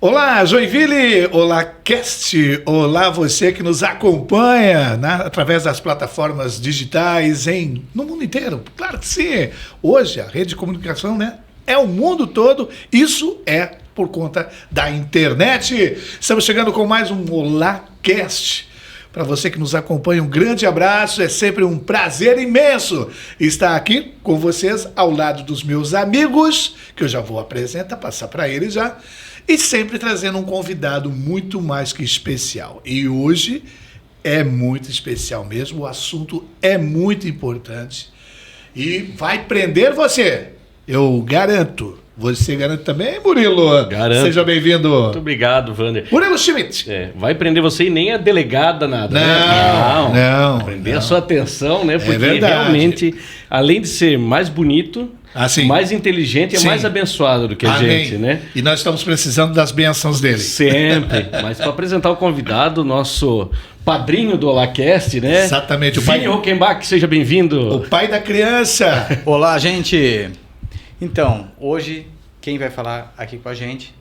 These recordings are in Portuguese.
Olá, Joinville! Olá, Cast! Olá, você que nos acompanha através das plataformas digitais no mundo inteiro. Claro que sim! Hoje a rede de comunicação, é o mundo todo. Isso é por conta da internet. Estamos chegando com mais um Olá, Cast. Para você que nos acompanha, um grande abraço. É sempre um prazer imenso estar aqui com vocês, ao lado dos meus amigos, que eu já vou apresentar, passar para eles já. E sempre trazendo um convidado muito mais que especial. E hoje é muito especial mesmo, o assunto é muito importante e vai prender você, eu garanto. Você garante também, Murilo? Garanto. Seja bem-vindo. Muito obrigado, Wander. Murilo Schmidt. Vai prender você e nem a delegada nada, Não. Prender a sua atenção, né? Porque verdade. Realmente, além de ser mais bonito, mais inteligente e mais abençoado do que a gente, né? E nós estamos precisando das bênçãos dele. Sempre. Mas para apresentar o convidado, nosso padrinho do OláCast, né? Exatamente. O Vini Hockenbach, seja bem-vindo. O pai da criança. Olá, gente. Então, hoje, quem vai falar aqui com a gente,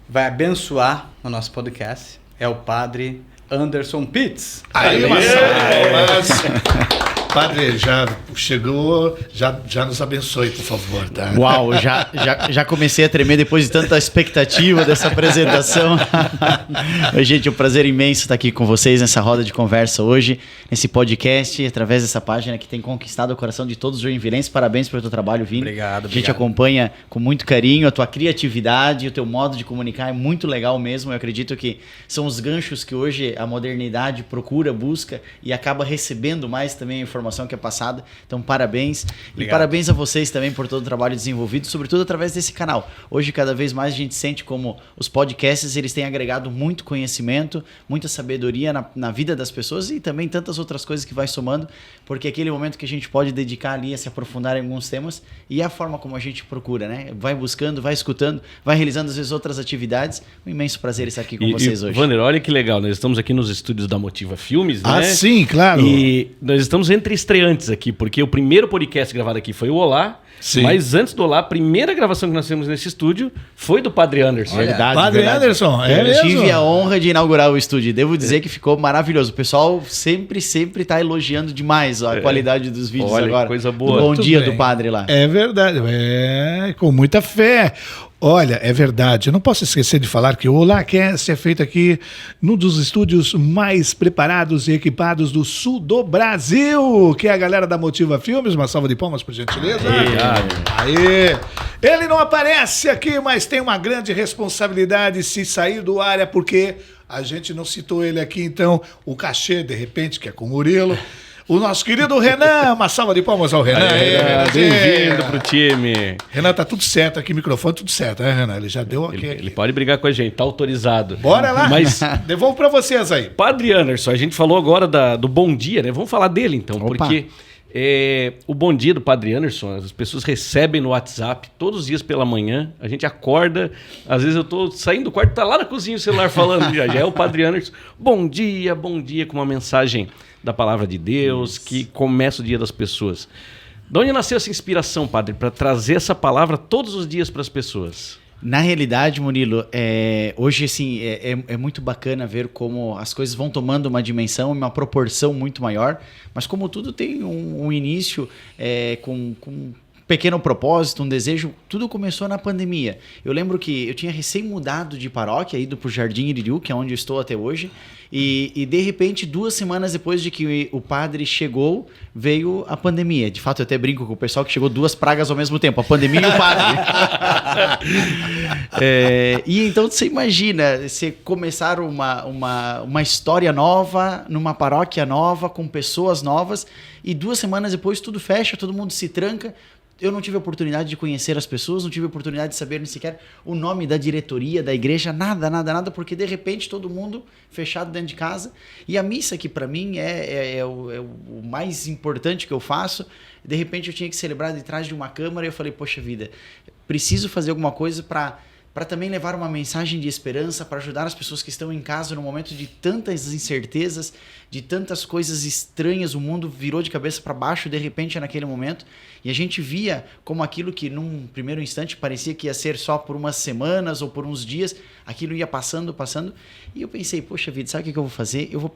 vai abençoar o nosso podcast, é o Padre Anderson Pitts. Aí, uma salva. Padre, já chegou, já nos abençoe, por favor. Tá? Uau, já comecei a tremer depois de tanta expectativa dessa apresentação. Gente, é um prazer imenso estar aqui com vocês nessa roda de conversa hoje, nesse podcast, através dessa página que tem conquistado o coração de todos os joinvilenses. Parabéns pelo teu trabalho, Vini. Obrigado. A gente acompanha com muito carinho a tua criatividade, o teu modo de comunicar é muito legal mesmo. Eu acredito que são os ganchos que hoje a modernidade procura, busca e acaba recebendo mais também a informação que é passada. Então, parabéns. Obrigado. E parabéns a vocês também por todo o trabalho desenvolvido, sobretudo através desse canal. Hoje, cada vez mais a gente sente como os podcasts eles têm agregado muito conhecimento, muita sabedoria na vida das pessoas e também tantas outras coisas que vai somando, porque é aquele momento que a gente pode dedicar ali a se aprofundar em alguns temas e é a forma como a gente procura, né? Vai buscando, vai escutando, vai realizando às vezes outras atividades. Um imenso prazer estar aqui com vocês hoje. Wander, olha que legal, nós estamos aqui nos estúdios da Motiva Filmes, né? Ah, sim, claro. E nós estamos entre estreantes aqui, porque o primeiro podcast gravado aqui foi o Olá, sim. Mas antes do Olá, a primeira gravação que nós temos nesse estúdio foi do Padre Anderson. Verdade, Padre verdade. Anderson, Eu mesmo? tive a honra de inaugurar o estúdio. Devo dizer que ficou maravilhoso. O pessoal sempre está elogiando demais a qualidade dos vídeos. Olha, agora. Coisa boa. Bom Muito dia bem. do Padre lá. É verdade, com muita fé. Olha, é verdade, eu não posso esquecer de falar que o OláCast é feito aqui num dos estúdios mais preparados e equipados do sul do Brasil, que é a galera da Motiva Filmes. Uma salva de palmas, por gentileza. Obrigado. Aê! Ele não aparece aqui, mas tem uma grande responsabilidade se sair do ar, é porque a gente não citou ele aqui, então o cachê, de repente, que é com o Murilo. O nosso querido Renan, uma salva de palmas ao Renan. Bem-vindo pro time. Renan, tá tudo certo aqui, microfone tudo certo, né, Renan? Ele já deu aqui. Ele pode brigar com a gente, tá autorizado. Bora lá, Mas, devolvo pra vocês aí. Padre Anderson, a gente falou agora do Bom Dia, né? Vamos falar dele então, Opa. porque o Bom Dia do Padre Anderson, as pessoas recebem no WhatsApp todos os dias pela manhã, a gente acorda, às vezes eu tô saindo do quarto, tá lá na cozinha o celular falando, já é o Padre Anderson, bom dia, com uma mensagem da palavra de Deus, que começa o dia das pessoas. De onde nasceu essa inspiração, Padre, para trazer essa palavra todos os dias para as pessoas? Na realidade, Murilo, hoje assim, é muito bacana ver como as coisas vão tomando uma dimensão, uma proporção muito maior, mas como tudo tem um início com um pequeno propósito, um desejo, tudo começou na pandemia. Eu lembro que eu tinha recém mudado de paróquia, ido para o Jardim Iririú, que é onde eu estou até hoje, e de repente, 2 semanas depois de que o padre chegou, veio a pandemia. De fato, eu até brinco com o pessoal que chegou 2 pragas ao mesmo tempo, a pandemia e o padre. E então você imagina, você começar uma história nova, numa paróquia nova, com pessoas novas, e 2 semanas depois tudo fecha, todo mundo se tranca. Eu não tive a oportunidade de conhecer as pessoas, não tive a oportunidade de saber nem sequer o nome da diretoria, da igreja, nada, porque de repente todo mundo fechado dentro de casa. E a missa, que para mim é o mais importante que eu faço, de repente eu tinha que celebrar de trás de uma câmara e eu falei, poxa vida, preciso fazer alguma coisa para também levar uma mensagem de esperança, para ajudar as pessoas que estão em casa no momento de tantas incertezas, de tantas coisas estranhas, o mundo virou de cabeça para baixo de repente naquele momento, e a gente via como aquilo que num primeiro instante parecia que ia ser só por umas semanas ou por uns dias, aquilo ia passando, e eu pensei, poxa vida, sabe o que eu vou fazer? Eu vou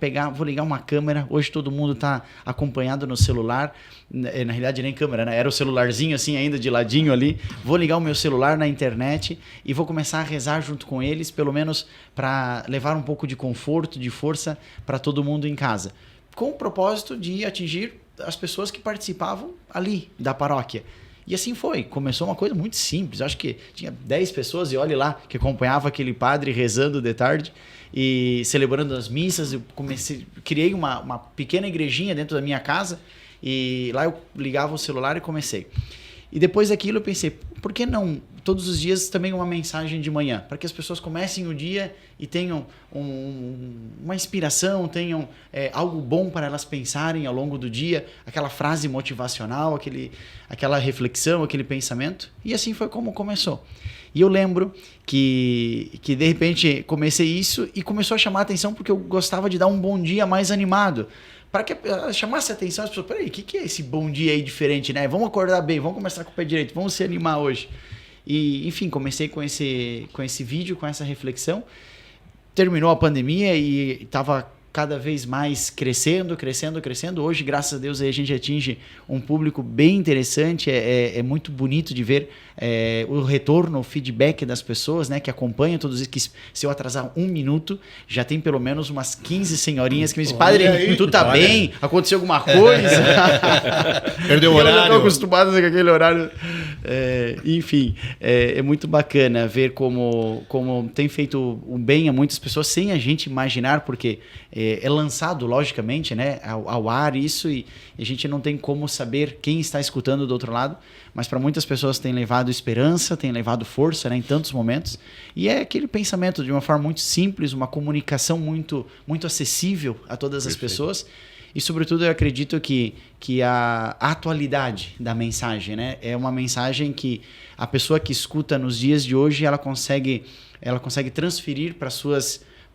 ligar uma câmera, hoje todo mundo está acompanhado no celular, na realidade nem câmera, né? Era o celularzinho assim ainda de ladinho ali, vou ligar o meu celular na internet e vou começar a rezar junto com eles, pelo menos para levar um pouco de conforto, de força para todo mundo em casa, com o propósito de atingir as pessoas que participavam ali da paróquia. E assim foi, começou uma coisa muito simples, acho que tinha 10 pessoas, e olhe lá, que acompanhava aquele padre rezando de tarde e celebrando as missas. Eu criei uma pequena igrejinha dentro da minha casa, e lá eu ligava o celular e comecei. E depois daquilo eu pensei, por que não todos os dias também uma mensagem de manhã? Para que as pessoas comecem o dia e tenham uma inspiração, tenham algo bom para elas pensarem ao longo do dia, aquela frase motivacional, aquela reflexão, aquele pensamento. E assim foi como começou. E eu lembro que de repente comecei isso e começou a chamar a atenção porque eu gostava de dar um bom dia mais animado. Para que chamasse a atenção as pessoas, peraí, o que é esse bom dia aí diferente, né? Vamos acordar bem, vamos começar com o pé direito, vamos se animar hoje. E, enfim, comecei com esse vídeo, com essa reflexão. Terminou a pandemia e estava cada vez mais crescendo. Hoje, graças a Deus, a gente atinge um público bem interessante. É muito bonito de ver o retorno, o feedback das pessoas, né, que acompanham todos isso. Que se eu atrasar 1 minuto, já tem pelo menos umas 15 senhorinhas que me dizem, padre, tu tá bem? Aconteceu alguma coisa? Perdeu o horário? Eu já estou acostumado com aquele horário. Enfim, é muito bacana ver como tem feito o bem a muitas pessoas sem a gente imaginar, porque é lançado, logicamente, né, ao ar isso, e a gente não tem como saber quem está escutando do outro lado, mas para muitas pessoas tem levado esperança, tem levado força, né, em tantos momentos, e é aquele pensamento de uma forma muito simples, uma comunicação muito, muito acessível a todas as pessoas. E, sobretudo, eu acredito que a atualidade da mensagem, né, é uma mensagem que a pessoa que escuta nos dias de hoje, ela consegue transferir para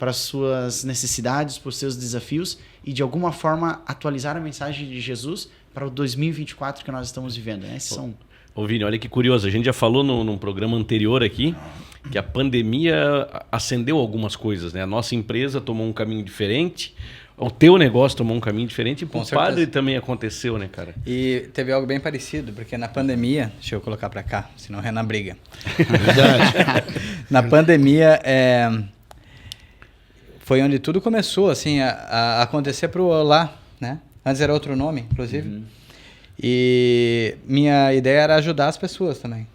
as suas necessidades, para os seus desafios, e, de alguma forma, atualizar a mensagem de Jesus para o 2024 que nós estamos vivendo. Né? Ô Vini, olha que curioso, a gente já falou num programa anterior aqui que a pandemia acendeu algumas coisas, né? A nossa empresa tomou um caminho diferente, o teu negócio tomou um caminho diferente, e pro padre também aconteceu, né, cara? E teve algo bem parecido, porque na pandemia, deixa eu colocar para cá, senão o Renan briga. Verdade. Na pandemia, foi onde tudo começou, assim, a acontecer pro Olá, né? Antes era outro nome, inclusive. Uhum. E minha ideia era ajudar as pessoas também.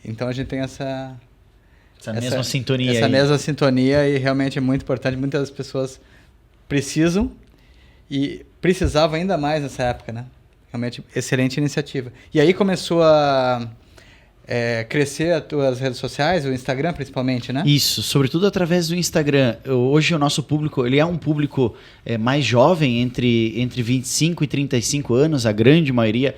Então a gente tem essa mesma sintonia. Essa mesma sintonia, e realmente é muito importante. Muitas pessoas precisam e precisavam ainda mais nessa época, né? Realmente excelente iniciativa. E aí começou a crescer as tuas redes sociais, o Instagram principalmente, né? Isso, sobretudo através do Instagram. Hoje o nosso público, ele é um público mais jovem, entre 25 e 35 anos, a grande maioria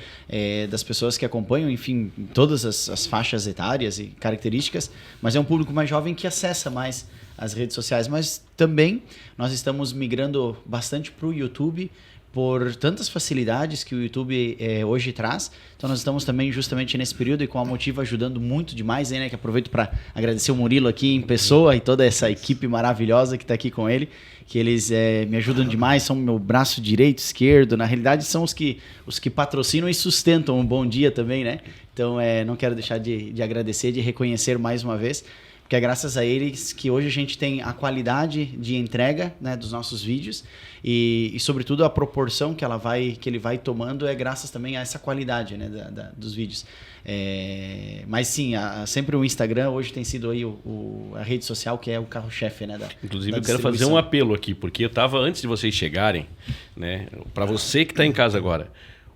das pessoas que acompanham, enfim, todas as faixas etárias e características, mas é um público mais jovem que acessa mais as redes sociais. Mas também nós estamos migrando bastante para o YouTube, por tantas facilidades que o YouTube hoje traz. Então nós estamos também justamente nesse período e com a Motiva ajudando muito demais, né? Que aproveito para agradecer o Murilo aqui em pessoa e toda essa equipe maravilhosa que está aqui com ele, que eles me ajudam demais, são meu braço direito, esquerdo, na realidade são os que patrocinam e sustentam um bom dia também, né? Então não quero deixar de agradecer, de reconhecer mais uma vez, porque é graças a eles que hoje a gente tem a qualidade de entrega, né, dos nossos vídeos e sobretudo a proporção que ele vai tomando é graças também a essa qualidade, né, dos vídeos. Mas sim, sempre o Instagram hoje tem sido aí a rede social que é o carro-chefe, né, Inclusive eu quero fazer um apelo aqui, porque eu estava antes de vocês chegarem, né, para você que está em casa agora.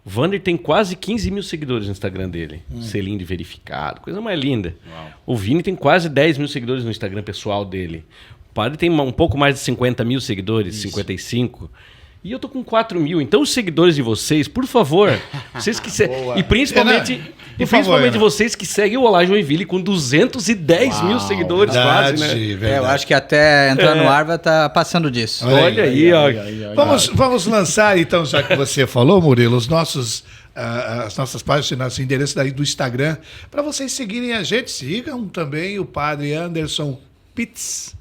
O Vander tem quase 15 mil seguidores no Instagram dele. Selinho de verificado, coisa mais linda. Uau. O Vini tem quase 10 mil seguidores no Instagram pessoal dele. O padre tem um pouco mais de 50 mil seguidores, isso. 55. E eu tô com 4 mil. Então, os seguidores de vocês, por favor, vocês que e principalmente, vocês que seguem o Olá Joinville com 210 mil seguidores quase, né? Eu acho que até entrar no ar vai estar passando disso. Olha aí, ó. Vamos lançar, então, já que você falou, Murilo, as nossas páginas, nosso endereço daí do Instagram, para vocês seguirem a gente. Sigam também o Padre Anderson Pitts.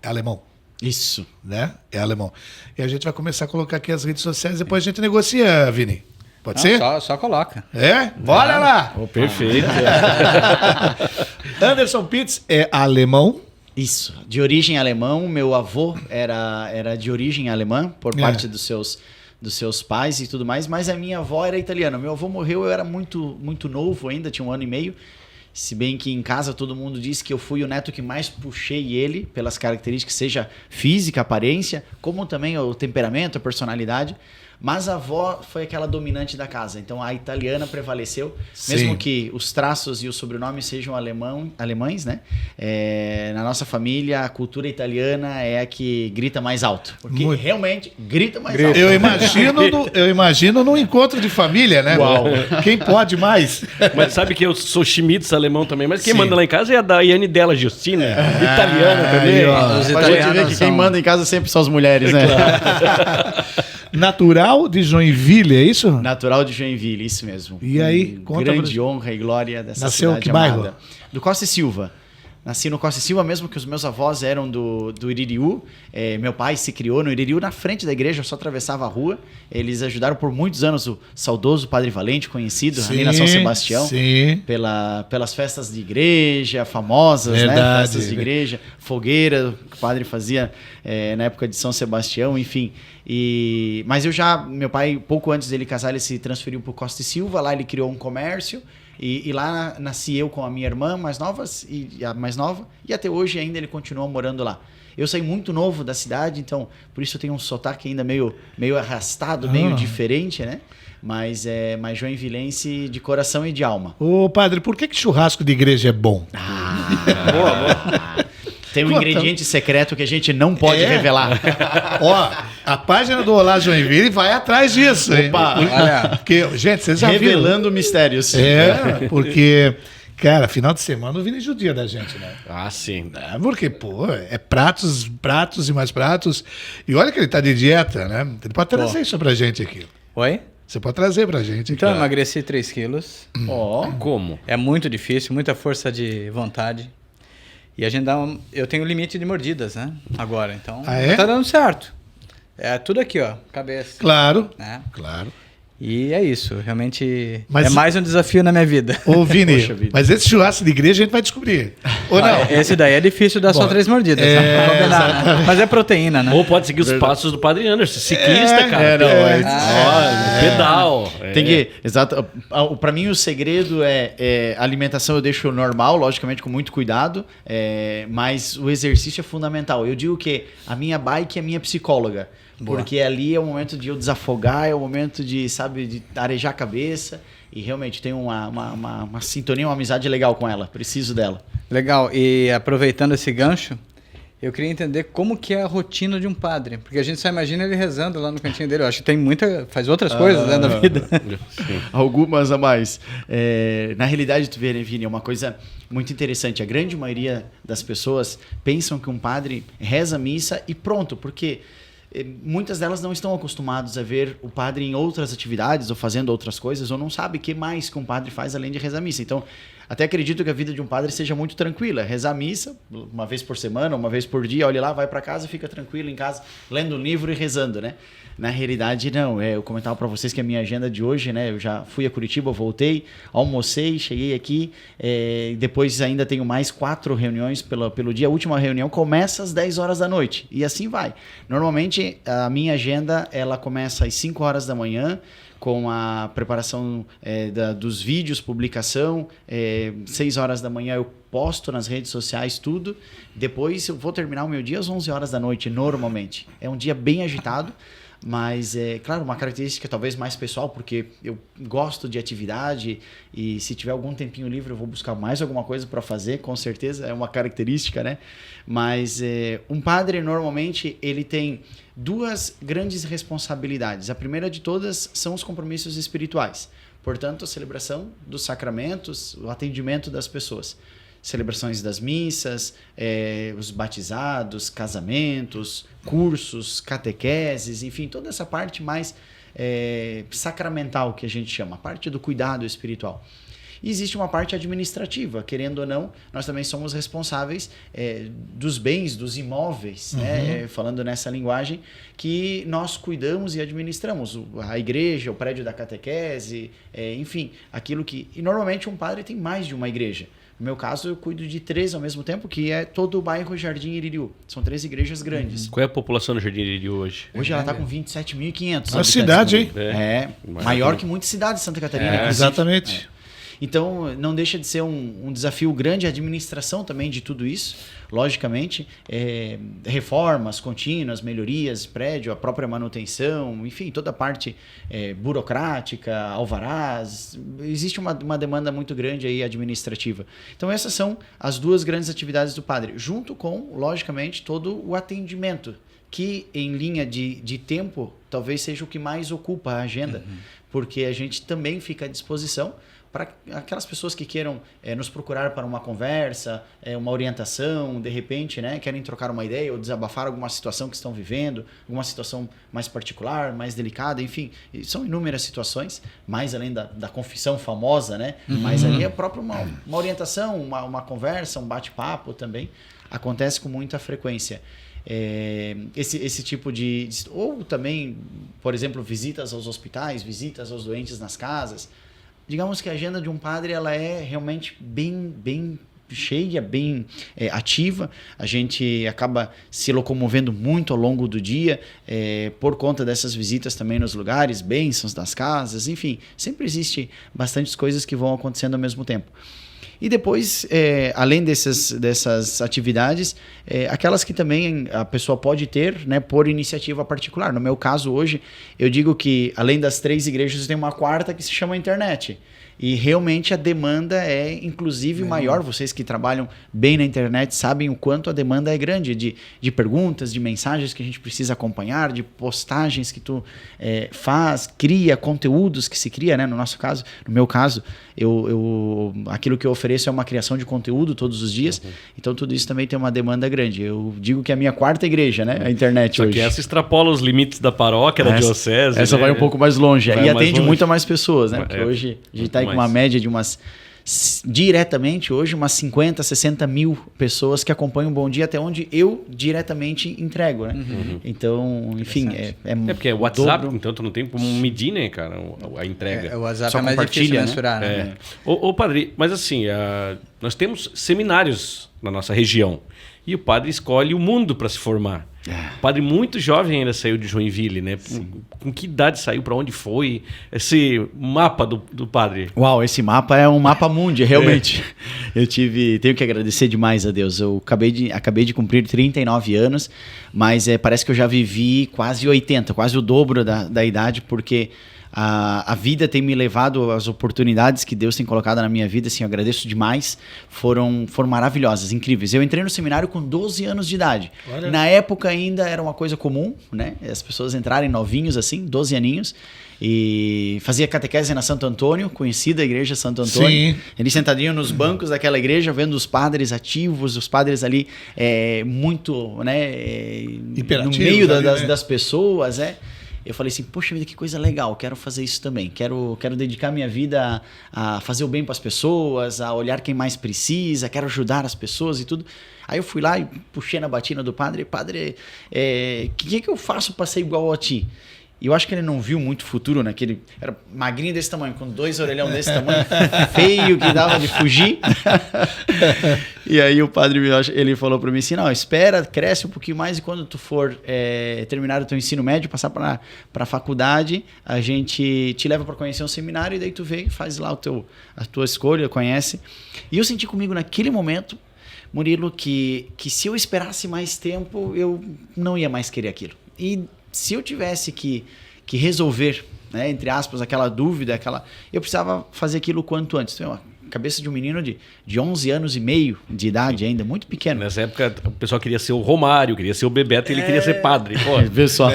É alemão. Isso. Né? É alemão. E a gente vai começar a colocar aqui as redes sociais, depois a gente negocia, Vini. Pode ser? Só coloca. É? Bora lá! Perfeito. Anderson Pitts é alemão. Isso, de origem alemão. Meu avô era de origem alemã, por parte dos seus pais e tudo mais, mas a minha avó era italiana. Meu avô morreu, eu era muito, muito novo ainda, tinha 1 ano e meio. Se bem que em casa todo mundo diz que eu fui o neto que mais puxei ele, pelas características, seja física, aparência, como também o temperamento, a personalidade. Mas a avó foi aquela dominante da casa. Então a italiana prevaleceu, mesmo que os traços e o sobrenome sejam alemães, né? Na nossa família, a cultura italiana é a que grita mais alto. Porque realmente grita mais alto. Eu imagino num encontro de família, né? Uau. Quem pode mais? Mas sabe que eu sou Schmitz alemão também, mas quem manda lá em casa é a Daiane Della Justina, italiana também. Os italianos que quem manda em casa sempre são as mulheres, né? Natural de Joinville, é isso? Natural de Joinville, isso mesmo. E aí, conta grande honra e glória dessa Nasceu cidade que amada. bairro? Do Costa e Silva. Nasci no Costa e Silva, mesmo que os meus avós eram do Iririú. Meu pai se criou no Iririú, na frente da igreja, eu só atravessava a rua. Eles ajudaram por muitos anos o saudoso Padre Valente, conhecido ali na São Sebastião. Sim. Pelas festas de igreja, famosas, né? Festas de igreja, fogueira que o padre fazia na época de São Sebastião, enfim. Mas meu pai, pouco antes dele casar, ele se transferiu para o Costa e Silva. Lá ele criou um comércio. E lá nasci eu com a minha irmã mais nova, e até hoje ainda ele continua morando lá. Eu saí muito novo da cidade, então por isso eu tenho um sotaque ainda meio arrastado, meio diferente, né? Mas joinvilense de coração e de alma. Ô padre, por que churrasco de igreja é bom? Boa. Tem um ingrediente secreto que a gente não pode revelar. Ó, a página do Olá Joinville vai atrás disso. Opa! Porque, gente, vocês já revelando mistérios. Porque, cara, final de semana o Vini judia da gente, né? Ah, sim. Porque, pô, é pratos e mais pratos. E olha que ele tá de dieta, né? Ele pode trazer isso pra gente aqui. Oi? Você pode trazer pra gente aqui. Então, eu emagreci 3 quilos. Como? É muito difícil, muita força de vontade. E a gente eu tenho limite de mordidas, né? Agora, então tá dando certo. É tudo aqui, ó, cabeça. Claro, né? Claro. E é isso, realmente é mais um desafio na minha vida. Ô, Vini, mas esse churrasco de igreja a gente vai descobrir. Ou não? Esse daí é difícil dar só 3 mordidas, mas é proteína, né? Ou pode seguir os passos do Padre Anderson, ciclista, cara. Pedal. Tem que, exato. Para mim o segredo é alimentação eu deixo normal, logicamente com muito cuidado, mas o exercício é fundamental. Eu digo que a minha bike é minha psicóloga. Boa. Porque ali é o momento de eu desafogar, é o momento de arejar a cabeça. E realmente tenho uma sintonia, uma amizade legal com ela. Preciso dela. Legal. E aproveitando esse gancho, eu queria entender como que é a rotina de um padre. Porque a gente só imagina ele rezando lá no cantinho dele. Eu acho que faz outras coisas né, na vida. Algumas a mais. Na realidade, tu vê, né, Vini, é uma coisa muito interessante. A grande maioria das pessoas pensam que um padre reza a missa e pronto. Porque muitas delas não estão acostumadas a ver o padre em outras atividades ou fazendo outras coisas, ou não sabe o que mais que um padre faz além de rezar a missa. Então, até acredito que a vida de um padre seja muito tranquila. Rezar a missa uma vez por semana, uma vez por dia, olha lá, vai para casa, fica tranquilo em casa, lendo um livro e rezando, né? Na realidade, não. Eu comentava para vocês que a minha agenda de hoje, né? Eu já fui a Curitiba, voltei, almocei, cheguei aqui. Depois ainda tenho mais 4 reuniões pelo dia. A última reunião começa às 10 horas da noite. E assim vai. Normalmente, a minha agenda, ela começa às 5 horas da manhã, com a preparação dos vídeos, publicação. 6 horas da manhã eu posto nas redes sociais tudo. Depois eu vou terminar o meu dia às 11 horas da noite, normalmente. É um dia bem agitado. Mas, claro, uma característica talvez mais pessoal, porque eu gosto de atividade e se tiver algum tempinho livre eu vou buscar mais alguma coisa para fazer, com certeza, é uma característica, né? Mas um padre, normalmente, ele tem duas grandes responsabilidades. A primeira de todas são os compromissos espirituais. Portanto, a celebração dos sacramentos, o atendimento das pessoas. Celebrações das missas, os batizados, casamentos, cursos, catequeses, enfim, toda essa parte mais sacramental que a gente chama, a parte do cuidado espiritual. E existe uma parte administrativa, querendo ou não, nós também somos responsáveis dos bens, dos imóveis, né? Falando nessa linguagem, que nós cuidamos e administramos. A igreja, o prédio da catequese, enfim, aquilo que... E normalmente um padre tem mais de uma igreja. No meu caso, eu cuido de 3 ao mesmo tempo, que é todo o bairro Jardim Iririú. São 3 igrejas grandes. Qual é a população do Jardim Iririú hoje? Hoje ela está com 27.500. Uma cidade, hein? Maior que muitas cidades de Santa Catarina. Exatamente. Então, não deixa de ser um desafio grande a administração também de tudo isso, logicamente. Reformas contínuas, melhorias, prédio, a própria manutenção, enfim, toda a parte burocrática, alvarás. Existe uma demanda muito grande aí administrativa. Então, essas são as 2 grandes atividades do padre, junto com, logicamente, todo o atendimento, que em linha de tempo talvez seja o que mais ocupa a agenda, porque a gente também fica à disposição para aquelas pessoas que queiram nos procurar para uma conversa, uma orientação, de repente, né, querem trocar uma ideia ou desabafar alguma situação que estão vivendo, alguma situação mais particular, mais delicada, enfim, são inúmeras situações, mais além da confissão famosa, né, mas ali é próprio uma orientação, uma conversa, um bate-papo também, acontece com muita frequência. Esse tipo de... Ou também, por exemplo, visitas aos hospitais, visitas aos doentes nas casas. Digamos que a agenda de um padre ela é realmente bem cheia, bem ativa. A gente acaba se locomovendo muito ao longo do dia por conta dessas visitas também nos lugares, bênçãos das casas, enfim. Sempre existe bastantes coisas que vão acontecendo ao mesmo tempo. E depois, além dessas atividades, aquelas que também a pessoa pode ter, né, por iniciativa particular. No meu caso, hoje, eu digo que, além das 3 igrejas, tem uma 4ª que se chama internet. E realmente a demanda é, inclusive, maior. Vocês que trabalham bem na internet sabem o quanto a demanda é grande de perguntas, de mensagens que a gente precisa acompanhar, de postagens que tu faz, cria, conteúdos que se cria, né? No meu caso, aquilo que eu ofereço é uma criação de conteúdo todos os dias. Então, tudo isso também tem uma demanda grande. Eu digo que é a minha 4ª igreja, né? A internet hoje. Só que essa extrapola os limites da paróquia, da diocese. Essa vai um pouco mais longe. E atende muito a mais pessoas, né? Porque hoje a gente está com uma média de diretamente hoje umas 50, 60 mil pessoas que acompanham o Bom Dia, até onde eu diretamente entrego, né? Então, enfim, porque é o WhatsApp, então tu não tem como medir, né, cara, a entrega. O WhatsApp só é mais difícil mensurar, né? Ô, padre, mas assim, nós temos seminários na nossa região e o padre escolhe o mundo para se formar. O padre muito jovem ainda saiu de Joinville, né? Com que idade saiu? Para onde foi? Esse mapa do padre. Uau, esse mapa é um mapa mundi, realmente. Tenho que agradecer demais a Deus. Eu acabei de cumprir 39 anos, mas parece que eu já vivi quase 80, quase o dobro da idade, porque a vida tem me levado, as oportunidades que Deus tem colocado na minha vida, assim, eu agradeço demais, foram maravilhosas, incríveis. Eu entrei no seminário com 12 anos de idade. Olha. Na época ainda era uma coisa comum, né? As pessoas entrarem novinhos assim, 12 aninhos, e fazia catequese na Santo Antônio, conhecida a igreja Santo Antônio. Sim. Eles sentadinhos nos bancos daquela igreja, vendo os padres ativos, os padres ali muito, né, no meio das pessoas, Eu falei assim, poxa vida, que coisa legal, quero fazer isso também. Quero dedicar minha vida a fazer o bem para as pessoas, a olhar quem mais precisa, quero ajudar as pessoas e tudo. Aí eu fui lá e puxei na batina do padre, que eu faço para ser igual a ti? E eu acho que ele não viu muito futuro naquele... Era magrinho desse tamanho, com 2 orelhão desse tamanho, feio, que dava de fugir. E aí o padre, ele falou para mim assim, não, espera, cresce um pouquinho mais e quando tu for terminar o teu ensino médio, passar para a faculdade, a gente te leva para conhecer um seminário e daí tu vem, faz lá a tua escolha, conhece. E eu senti comigo naquele momento, Murilo, que se eu esperasse mais tempo, eu não ia mais querer aquilo. E se eu tivesse que resolver, né, entre aspas, aquela dúvida, eu precisava fazer aquilo o quanto antes. Então, a cabeça de um menino de 11 anos e meio de idade ainda, muito pequeno. Nessa época, o pessoal queria ser o Romário, queria ser o Bebeto, ele queria ser padre. Pô, Pessoal,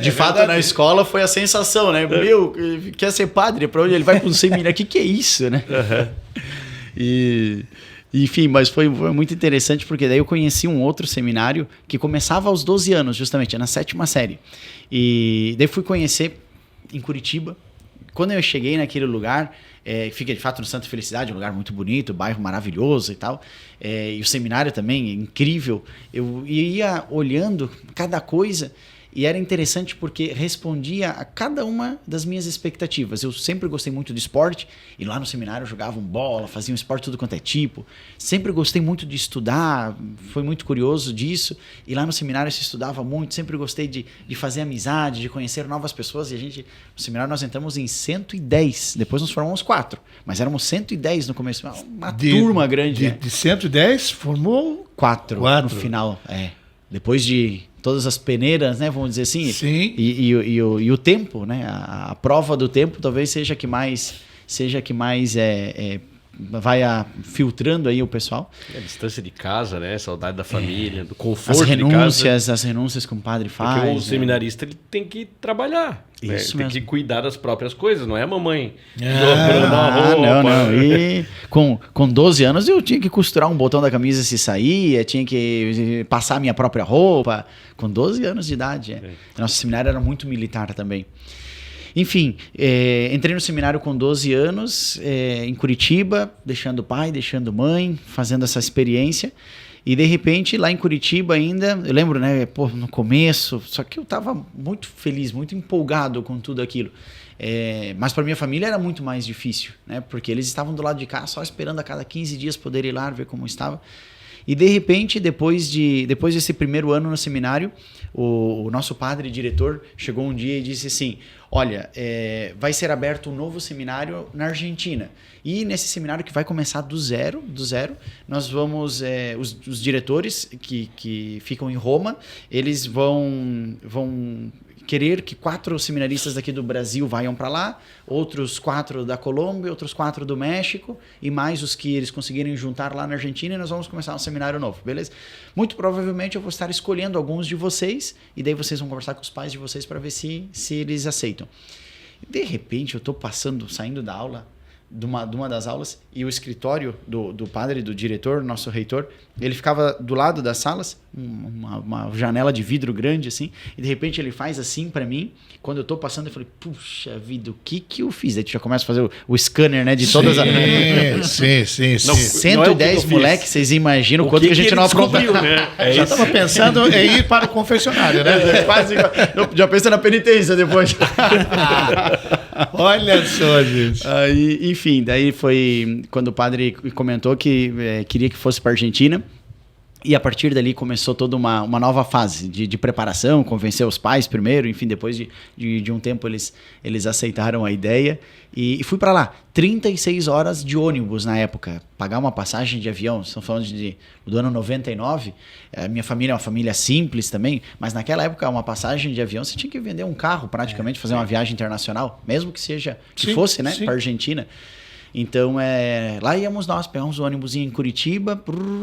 de fato, verdade. na escola foi a sensação, né? Meu, quer ser padre? Para onde ele vai para um seminário? O que é isso, né? E, enfim, mas foi muito interessante, porque daí eu conheci um outro seminário que começava aos 12 anos, justamente, na 7ª série. E daí fui conhecer em Curitiba. Quando eu cheguei naquele lugar, fica de fato no Santa Felicidade, um lugar muito bonito, bairro maravilhoso e tal, e o seminário também incrível. Eu ia olhando cada coisa e era interessante porque respondia a cada uma das minhas expectativas. Eu sempre gostei muito de esporte e lá no seminário jogavam bola, faziam esporte tudo quanto é tipo. Sempre gostei muito de estudar, foi muito curioso disso. E lá no seminário se estudava muito, sempre gostei de fazer amizade, de conhecer novas pessoas. E no seminário nós entramos em 110, depois nos formamos 4. Mas éramos 110 no começo, uma turma grande. Né? De 110, formou 4 no final, Depois de todas as peneiras, né, vamos dizer assim. Sim. E o tempo, né, a prova do tempo talvez seja que mais vai filtrando aí o pessoal. a distância de casa, né? Saudade da família, do conforto de casa. As renúncias que o padre faz. Porque o né? seminarista ele tem que trabalhar. Né? Isso Tem mesmo. que cuidar das próprias coisas, não é a mamãe Ah, dobrando a roupa. Não. E com 12 anos eu tinha que costurar um botão da camisa se saía, tinha que passar a minha própria roupa. Com 12 anos de idade. Nosso seminário era muito militar também. Enfim, entrei no seminário com 12 anos, em Curitiba, deixando pai, deixando mãe, fazendo essa experiência. E de repente, lá em Curitiba ainda, eu lembro, né, no começo, só que eu estava muito feliz, muito empolgado com tudo aquilo. Mas para minha família era muito mais difícil, né, porque eles estavam do lado de cá só esperando a cada 15 dias poder ir lá ver como estava. E de repente, depois desse primeiro ano no seminário, o nosso padre diretor chegou um dia e disse assim: olha, vai ser aberto um novo seminário na Argentina. E nesse seminário que vai começar do zero, nós vamos, os diretores que ficam em Roma, eles vão querer que 4 seminaristas daqui do Brasil vayam para lá, outros 4 da Colômbia, outros 4 do México e mais os que eles conseguirem juntar lá na Argentina, e nós vamos começar um seminário novo, beleza? Muito provavelmente eu vou estar escolhendo alguns de vocês e daí vocês vão conversar com os pais de vocês para ver se eles aceitam. De repente eu estou saindo da aula, de uma das aulas, e o escritório do padre, do diretor, nosso reitor, ele ficava do lado das salas, uma janela de vidro grande assim, e de repente ele faz assim para mim. Quando eu tô passando, eu falei: puxa vida, o que eu fiz? Aí tu já começa a fazer o scanner, né, de todas as... Sim. Não, 110 moleques, vocês imaginam o quanto que a gente ele não aprontou. descobriu, né? Já estava pensando em ir para o confessionário, né? Quase, já pensa na penitência depois. Olha só, gente. Aí, enfim, daí foi quando o padre comentou que queria que fosse para a Argentina. E a partir dali começou toda uma nova fase de preparação, convencer os pais primeiro, enfim, depois de um tempo eles aceitaram a ideia e fui para lá. 36 horas de ônibus na época, pagar uma passagem de avião, estamos falando do ano 99, a minha família é uma família simples também, mas naquela época uma passagem de avião, você tinha que vender um carro praticamente, fazer uma viagem internacional, mesmo que fosse, né, para a Argentina. Então, lá íamos nós, pegamos o ônibus em Curitiba,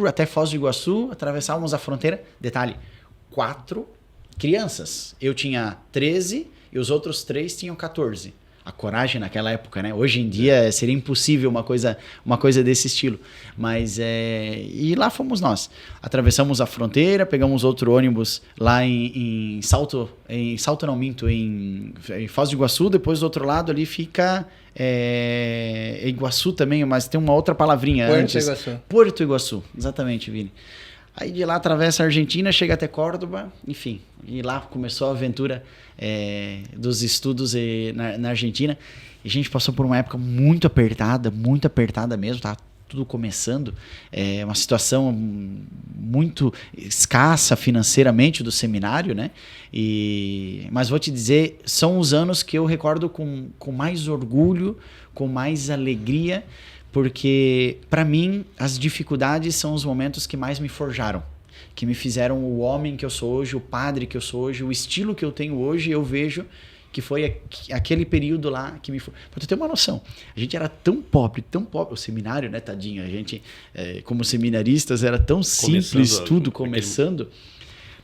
até Foz do Iguaçu, atravessávamos a fronteira. Detalhe, 4 crianças. Eu tinha 13 e os outros 3 tinham 14. A coragem naquela época, né? Hoje em dia seria impossível uma coisa desse estilo. Mas, e lá fomos nós. Atravessamos a fronteira, pegamos outro ônibus lá em Foz do Iguaçu. Depois do outro lado ali fica... Iguaçu também, mas tem uma outra palavrinha antes. Porto Iguaçu, exatamente, Vini. Aí de lá atravessa a Argentina, chega até Córdoba, enfim. E lá começou a aventura dos estudos na Argentina. E a gente passou por uma época muito apertada mesmo, tá? Tudo começando, uma situação muito escassa financeiramente do seminário, né? Mas vou te dizer, são os anos que eu recordo com mais orgulho, com mais alegria, porque para mim as dificuldades são os momentos que mais me forjaram. que me fizeram o homem que eu sou hoje, o padre que eu sou hoje, o estilo que eu tenho hoje, eu vejo que foi aquele período lá que me foi. Pra tu ter uma noção, a gente era tão pobre, o seminário, né, tadinho, a gente, como seminaristas, era tão simples, tudo começando.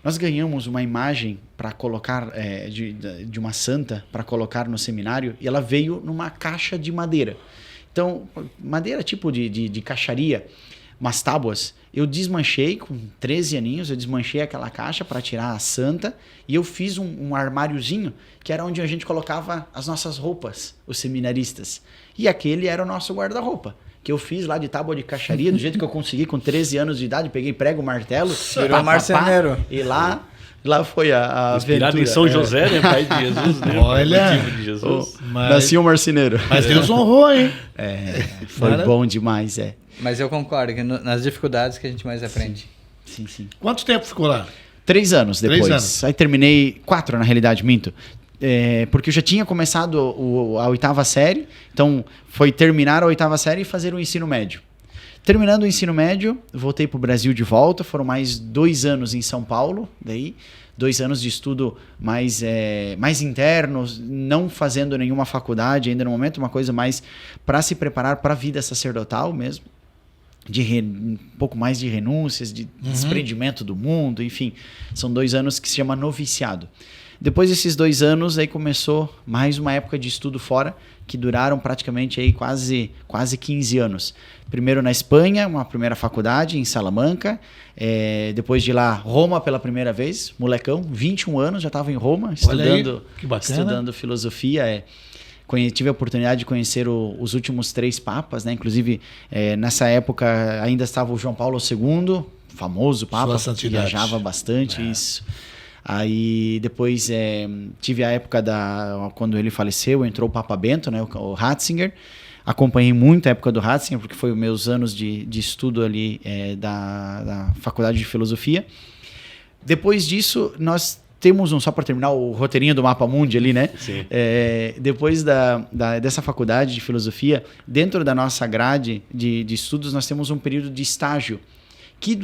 Nós ganhamos uma imagem para colocar, de uma santa, para colocar no seminário, e ela veio numa caixa de madeira. Então, madeira tipo de caixaria, umas tábuas. Eu desmanchei, com 13 aninhos, eu desmanchei aquela caixa para tirar a santa, e eu fiz um armáriozinho, que era onde a gente colocava as nossas roupas, os seminaristas. E aquele era o nosso guarda-roupa, que eu fiz lá de tábua de caixaria, do jeito que eu consegui com 13 anos de idade, peguei prego, martelo, virou marceneiro. E lá foi a inspirado aventura. em São José, né? Pai de Jesus, né? Olha, de Jesus. Nasci um marceneiro. Mas Deus honrou, hein? Foi bom demais, Mas eu concordo que nas dificuldades que a gente mais aprende. Sim, sim. Quanto tempo ficou lá? 3 anos depois. 3 anos. Aí terminei 4, na realidade, minto. Porque eu já tinha começado a 8ª série, então foi terminar a 8ª série e fazer o ensino médio. Terminando o ensino médio, voltei para o Brasil de volta, foram mais 2 anos em São Paulo, daí 2 anos de estudo mais internos, não fazendo nenhuma faculdade ainda no momento, uma coisa mais para se preparar para a vida sacerdotal mesmo, um pouco mais de renúncias, de desprendimento do mundo, enfim, são 2 anos que se chama noviciado. Depois desses 2 anos, aí começou mais uma época de estudo fora, que duraram praticamente aí quase 15 anos. Primeiro na Espanha, uma primeira faculdade em Salamanca. Depois de lá, Roma pela primeira vez, molecão, 21 anos, já estava em Roma, estudando filosofia. Tive a oportunidade de conhecer os últimos 3 papas, né? Inclusive, nessa época ainda estava o João Paulo II, famoso papa, que viajava bastante, isso. Aí depois tive a época quando ele faleceu, entrou o Papa Bento, né, o Ratzinger. Acompanhei muito a época do Ratzinger, porque foi os meus anos de estudo ali da Faculdade de Filosofia. Depois disso, nós temos só para terminar o roteirinho do Mapa Mundi ali, né? Sim. Depois dessa faculdade de filosofia, dentro da nossa grade de estudos, nós temos um período de estágio, que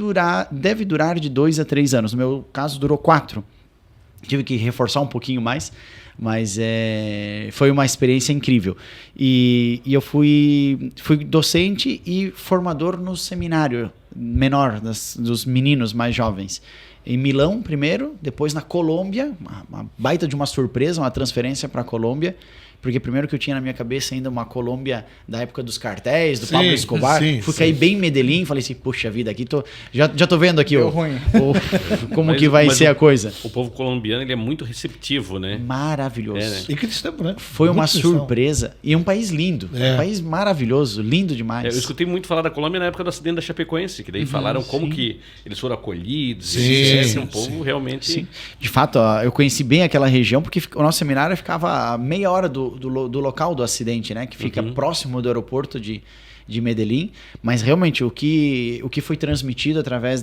deve durar de 2 a 3 anos. No meu caso, durou 4. Tive que reforçar um pouquinho mais, mas foi uma experiência incrível. E eu fui docente e formador no seminário menor, dos meninos mais jovens. Em Milão, primeiro, depois na Colômbia, uma baita de uma surpresa, uma transferência para a Colômbia, porque primeiro que eu tinha na minha cabeça ainda uma Colômbia da época dos cartéis, do Pablo Escobar. Fui cair bem em Medellín, falei assim, puxa vida, aqui já tô vendo aqui como que vai ser a coisa. O povo colombiano, ele é muito receptivo, né? Maravilhoso. Né? E cristão, né? Foi uma surpresa. E um país lindo. Um país maravilhoso, lindo demais. Eu escutei muito falar da Colômbia na época do acidente da Chapecoense, que daí falaram como que eles foram acolhidos. Um povo realmente... Sim. De fato, eu conheci bem aquela região, porque o nosso seminário ficava a meia hora do local do acidente, né? Que fica próximo do aeroporto de Medellín, mas realmente o que foi transmitido através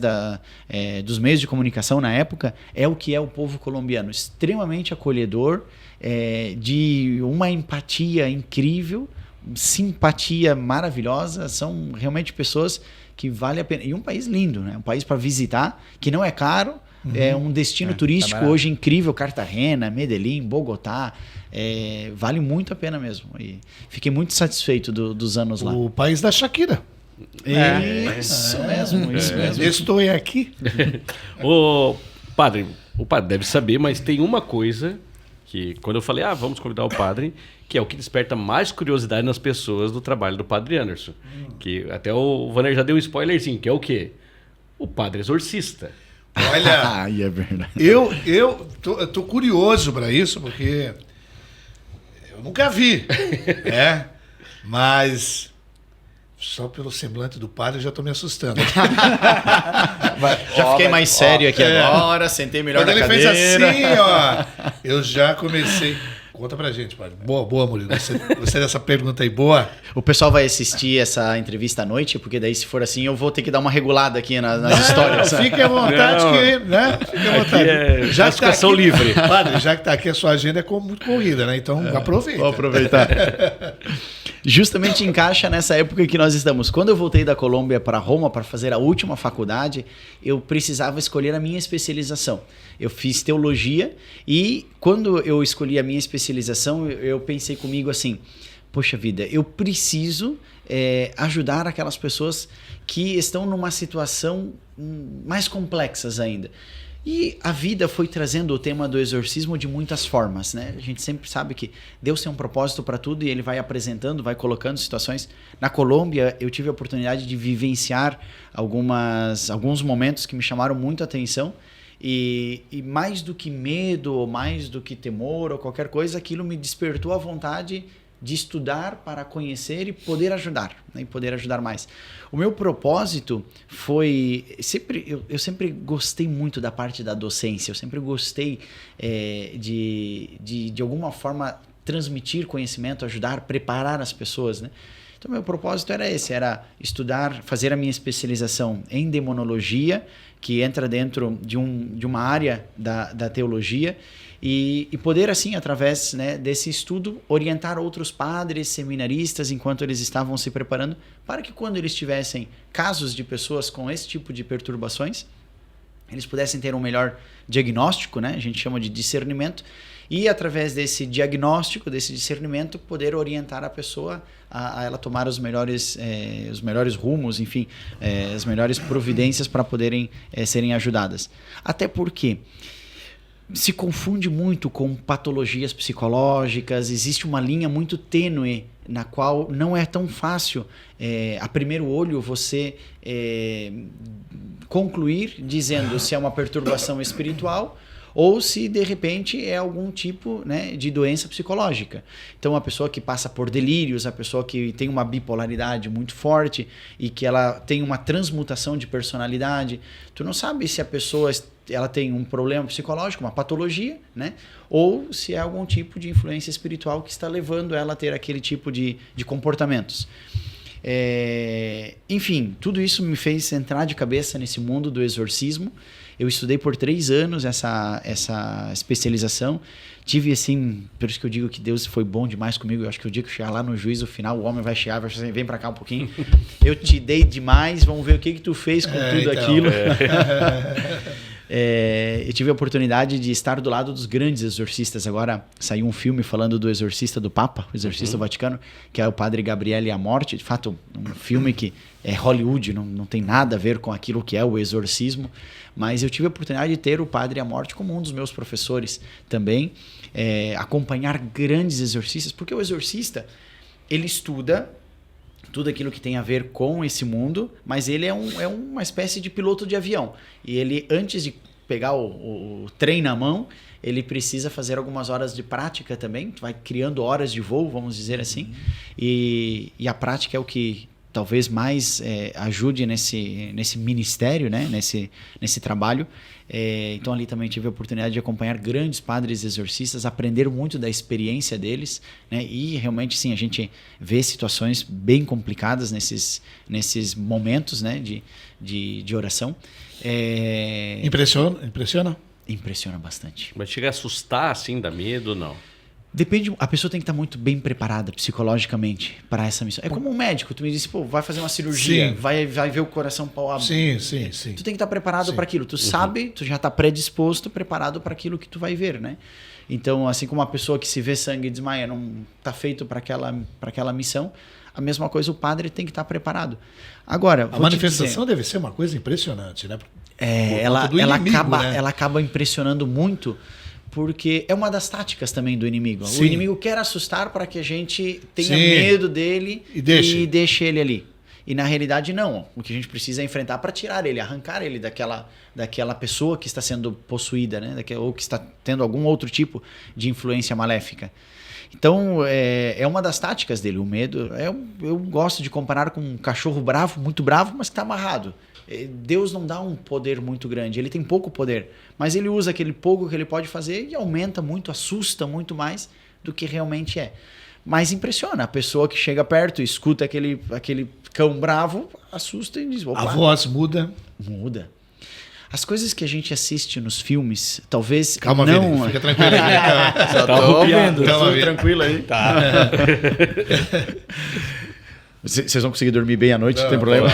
dos meios de comunicação na época é o que é o povo colombiano, extremamente acolhedor, de uma empatia incrível, simpatia maravilhosa, são realmente pessoas que vale a pena, e um país lindo, né? Um país para visitar, que não é caro, é um destino turístico hoje incrível, Cartagena, Medellín, Bogotá, vale muito a pena mesmo. E fiquei muito satisfeito dos anos lá. O país da Shakira. Isso mesmo. Estou aqui. O padre deve saber, mas tem uma coisa que quando eu falei, vamos convidar o padre, que é o que desperta mais curiosidade nas pessoas do trabalho do Padre Anderson. Que até o Vaner já deu um spoilerzinho, que é o quê? O padre exorcista. Olha, é verdade. Eu tô curioso para isso, porque eu nunca vi, mas só pelo semblante do padre eu já tô me assustando. Já fiquei mais sério aqui agora, sentei melhor Quando na ele cadeira. fez assim, eu já comecei... Conta pra gente, padre. Boa, Murilo. Gostei dessa pergunta aí, boa. O pessoal vai assistir essa entrevista à noite, porque daí, se for assim, eu vou ter que dar uma regulada aqui nas histórias. Fique à vontade, né? Fique à vontade. Já que tá aqui, livre. Padre, já que tá aqui, a sua agenda é muito corrida, né? Então, aproveita. Vou aproveitar. justamente encaixa nessa época em que nós estamos. Quando eu voltei da Colômbia para Roma para fazer a última faculdade, eu precisava escolher a minha especialização. Eu fiz teologia e quando eu escolhi a minha especialização, eu pensei comigo assim, poxa vida, eu preciso ajudar aquelas pessoas que estão numa situação mais complexas ainda. E a vida foi trazendo o tema do exorcismo de muitas formas, né? A gente sempre sabe que Deus tem um propósito para tudo e ele vai apresentando, vai colocando situações. Na Colômbia, eu tive a oportunidade de vivenciar alguns momentos que me chamaram muito a atenção. E mais do que medo, ou mais do que temor, ou qualquer coisa, aquilo me despertou a vontade de estudar para conhecer e poder ajudar, né? E poder ajudar mais. O meu propósito foi... Eu sempre gostei muito da parte da docência, eu sempre gostei de alguma forma transmitir conhecimento, ajudar, preparar as pessoas, né? Então, meu propósito era esse, era estudar, fazer a minha especialização em demonologia, que entra dentro de uma área da teologia, e poder, assim, através, né, desse estudo, orientar outros padres, seminaristas, enquanto eles estavam se preparando, para que quando eles tivessem casos de pessoas com esse tipo de perturbações, eles pudessem ter um melhor diagnóstico, né? A gente chama de discernimento, e através desse diagnóstico, desse discernimento, poder orientar a pessoa a ela tomar os melhores rumos, enfim, as melhores providências para poderem serem ajudadas. Até porque se confunde muito com patologias psicológicas, existe uma linha muito tênue na qual não é tão fácil, a primeiro olho, você concluir dizendo se é uma perturbação espiritual ou se de repente é algum tipo, né, de doença psicológica. Então a pessoa que passa por delírios, a pessoa que tem uma bipolaridade muito forte e que ela tem uma transmutação de personalidade, tu não sabe se a pessoa ela tem um problema psicológico, uma patologia, né, ou se é algum tipo de influência espiritual que está levando ela a ter aquele tipo de comportamentos. Enfim, tudo isso me fez entrar de cabeça nesse mundo do exorcismo. Eu estudei por 3 anos essa especialização. Tive, assim, por isso que eu digo que Deus foi bom demais comigo. Eu acho que o dia que eu chegar lá no juízo final, o homem vai chegar e vai dizer assim, vem pra cá um pouquinho. Eu te dei demais, vamos ver o que tu fez com tudo aquilo. Eu tive a oportunidade de estar do lado dos grandes exorcistas. Agora saiu um filme falando do exorcista do Papa, o exorcista do Vaticano, que é o Padre Gabriele Amorti. De fato, um filme que é Hollywood, não tem nada a ver com aquilo que é o exorcismo. Mas eu tive a oportunidade de ter o Padre Amorti como um dos meus professores também, acompanhar grandes exorcistas, porque o exorcista, ele estuda tudo aquilo que tem a ver com esse mundo, mas ele é uma espécie de piloto de avião. E ele, antes de pegar o trem na mão, ele precisa fazer algumas horas de prática também, vai criando horas de voo, vamos dizer assim, e a prática é o que talvez mais ajude nesse ministério, né? nesse trabalho. Então ali também tive a oportunidade de acompanhar grandes padres exorcistas, aprender muito da experiência deles, né? E realmente sim, a gente vê situações bem complicadas nesses momentos, né? de oração. Impressiona? Impressiona bastante. Mas chega a assustar, assim, dá medo ou não? Depende, a pessoa tem que estar muito bem preparada psicologicamente para essa missão. É como um médico, tu me disse, pô, vai fazer uma cirurgia, vai ver o coração pau aberto. Sim. Tu tem que estar preparado para aquilo. Tu sabe, tu já está predisposto, preparado para aquilo que tu vai ver, né? Então, assim como uma pessoa que se vê sangue e desmaia, não está feito para aquela missão, a mesma coisa o padre tem que estar preparado. Agora, a manifestação deve ser uma coisa impressionante, né? Ela acaba impressionando muito, porque é uma das táticas também do inimigo. Sim. O inimigo quer assustar para que a gente tenha medo dele e deixe ele ali. E na realidade não. O que a gente precisa é enfrentar para tirar ele, arrancar ele daquela pessoa que está sendo possuída, né? Ou que está tendo algum outro tipo de influência maléfica. Então, é uma das táticas dele. O medo, eu gosto de comparar com um cachorro bravo, muito bravo, mas que está amarrado. Deus não dá um poder muito grande, ele tem pouco poder, mas ele usa aquele pouco que ele pode fazer e aumenta muito, assusta muito mais do que realmente é. Mas impressiona, a pessoa que chega perto, escuta aquele cão bravo, assusta e diz, opa. A voz muda. Muda. As coisas que a gente assiste nos filmes, talvez Calma, não... Vini, fica tranquilo aí. Só Tá tô arrupiado. ouvindo. Calma, Vini. tranquilo aí. Tá. Vocês vão conseguir dormir bem à noite, não tem problema.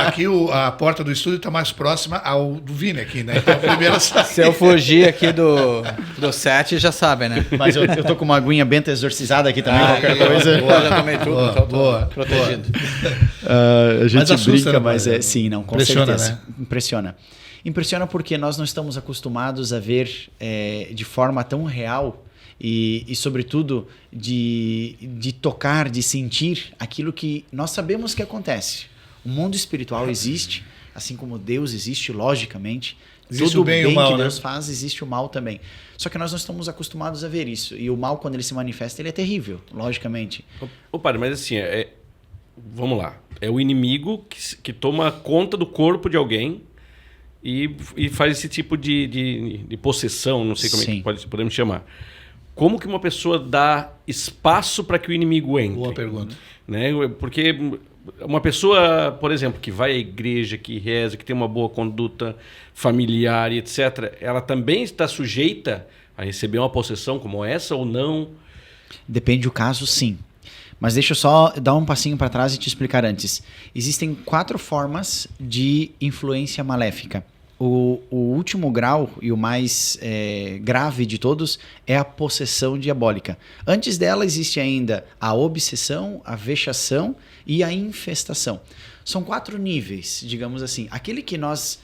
Aqui a porta do estúdio está mais próxima ao do Vini aqui, né? Então, a primeira Se eu fugir aqui do set, já sabem, né? Mas eu tô com uma aguinha benta exorcizada aqui também, qualquer aí, ó. coisa. Boa. Eu já tomei tudo, Boa, então tô boa, protegido. A gente Mas assusta, brinca, né, mas Mário? sim, não, com Impressiona, certeza. né? Impressiona. Impressiona porque nós não estamos acostumados a ver de forma tão real e sobretudo, de tocar, de sentir aquilo que nós sabemos que acontece. O mundo espiritual existe, assim como Deus existe, logicamente. Existe Todo o bem e o mal, que né? Deus faz, existe o mal também. Só que nós não estamos acostumados a ver isso. E o mal, quando ele se manifesta, ele é terrível, logicamente. Ô, padre, mas assim, vamos lá. É o inimigo que toma conta do corpo de alguém e faz esse tipo de possessão, não sei como é Sim. que podemos chamar. Como que uma pessoa dá espaço para que o inimigo entre? Boa pergunta. Né? Porque uma pessoa, por exemplo, que vai à igreja, que reza, que tem uma boa conduta familiar e etc., ela também está sujeita a receber uma possessão como essa ou não? Depende do caso, sim. Mas deixa eu só dar um passinho para trás e te explicar antes. Existem 4 formas de influência maléfica. O último grau e o mais grave de todos é a possessão diabólica. Antes dela existe ainda a obsessão, a vexação e a infestação. São 4 níveis, digamos assim. Aquele que nós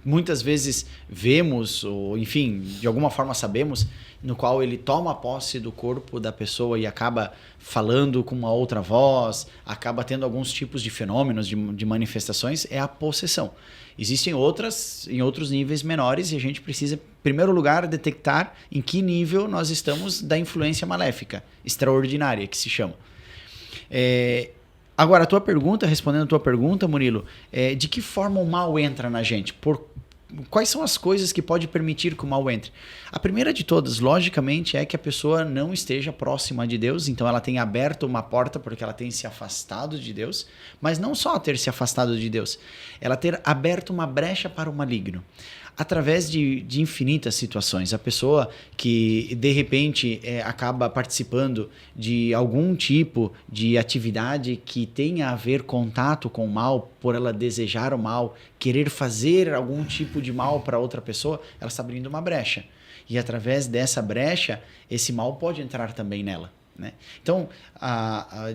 muitas vezes vemos, ou enfim, de alguma forma sabemos, no qual ele toma posse do corpo da pessoa e acaba falando com uma outra voz, acaba tendo alguns tipos de fenômenos, de manifestações, é a possessão. Existem outras em outros níveis menores e a gente precisa, em primeiro lugar, detectar em que nível nós estamos da influência maléfica, extraordinária, que se chama. Agora, respondendo a tua pergunta, Murilo, de que forma o mal entra na gente? Quais são as coisas que pode permitir que o mal entre? A primeira de todas, logicamente, é que a pessoa não esteja próxima de Deus, então ela tem aberto uma porta porque ela tem se afastado de Deus, mas não só ter se afastado de Deus, ela ter aberto uma brecha para o maligno. Através de infinitas situações. A pessoa que, de repente, acaba participando de algum tipo de atividade que tenha a ver contato com o mal, por ela desejar o mal, querer fazer algum tipo de mal para outra pessoa, ela está abrindo uma brecha. E através dessa brecha, esse mal pode entrar também nela, né? Então,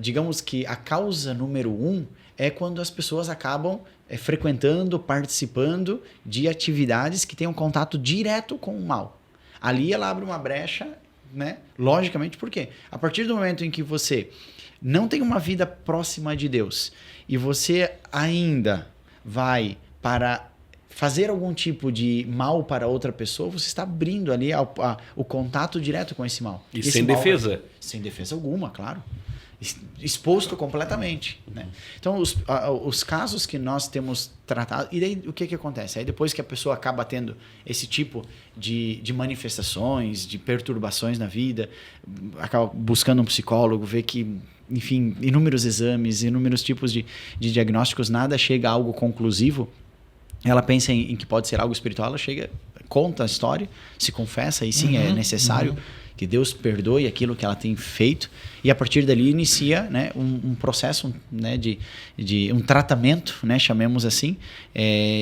digamos que a causa número 1 é quando as pessoas acabam frequentando, participando de atividades que tenham contato direto com o mal. Ali ela abre uma brecha, né? Logicamente, por quê? A partir do momento em que você não tem uma vida próxima de Deus e você ainda vai para fazer algum tipo de mal para outra pessoa, você está abrindo ali o contato direto com esse mal. E esse sem mal defesa. Sem defesa alguma, claro. Exposto completamente, né? Então, os casos que nós temos tratado... E daí, o que acontece? Aí, depois que a pessoa acaba tendo esse tipo de manifestações, de perturbações na vida, acaba buscando um psicólogo, vê que, enfim, inúmeros exames, inúmeros tipos de diagnósticos, nada chega a algo conclusivo, ela pensa em que pode ser algo espiritual, ela chega, conta a história, se confessa, e sim, é necessário que Deus perdoe aquilo que ela tem feito, e a partir dali inicia, né, um processo, né, de um tratamento, né, chamemos assim,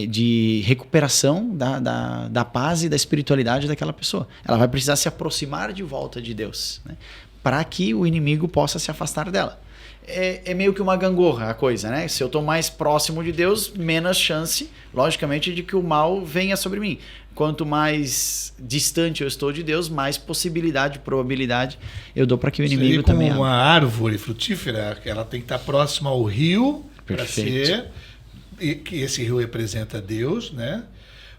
de recuperação da paz e da espiritualidade daquela pessoa. Ela vai precisar se aproximar de volta de Deus, né, para que o inimigo possa se afastar dela. É meio que uma gangorra a coisa, né? Se eu estou mais próximo de Deus, menos chance, logicamente, de que o mal venha sobre mim. Quanto mais distante eu estou de Deus, mais possibilidade, probabilidade eu dou para que o inimigo também como uma árvore frutífera, ela tem que estar próxima ao rio, para ser, e que esse rio representa Deus, né?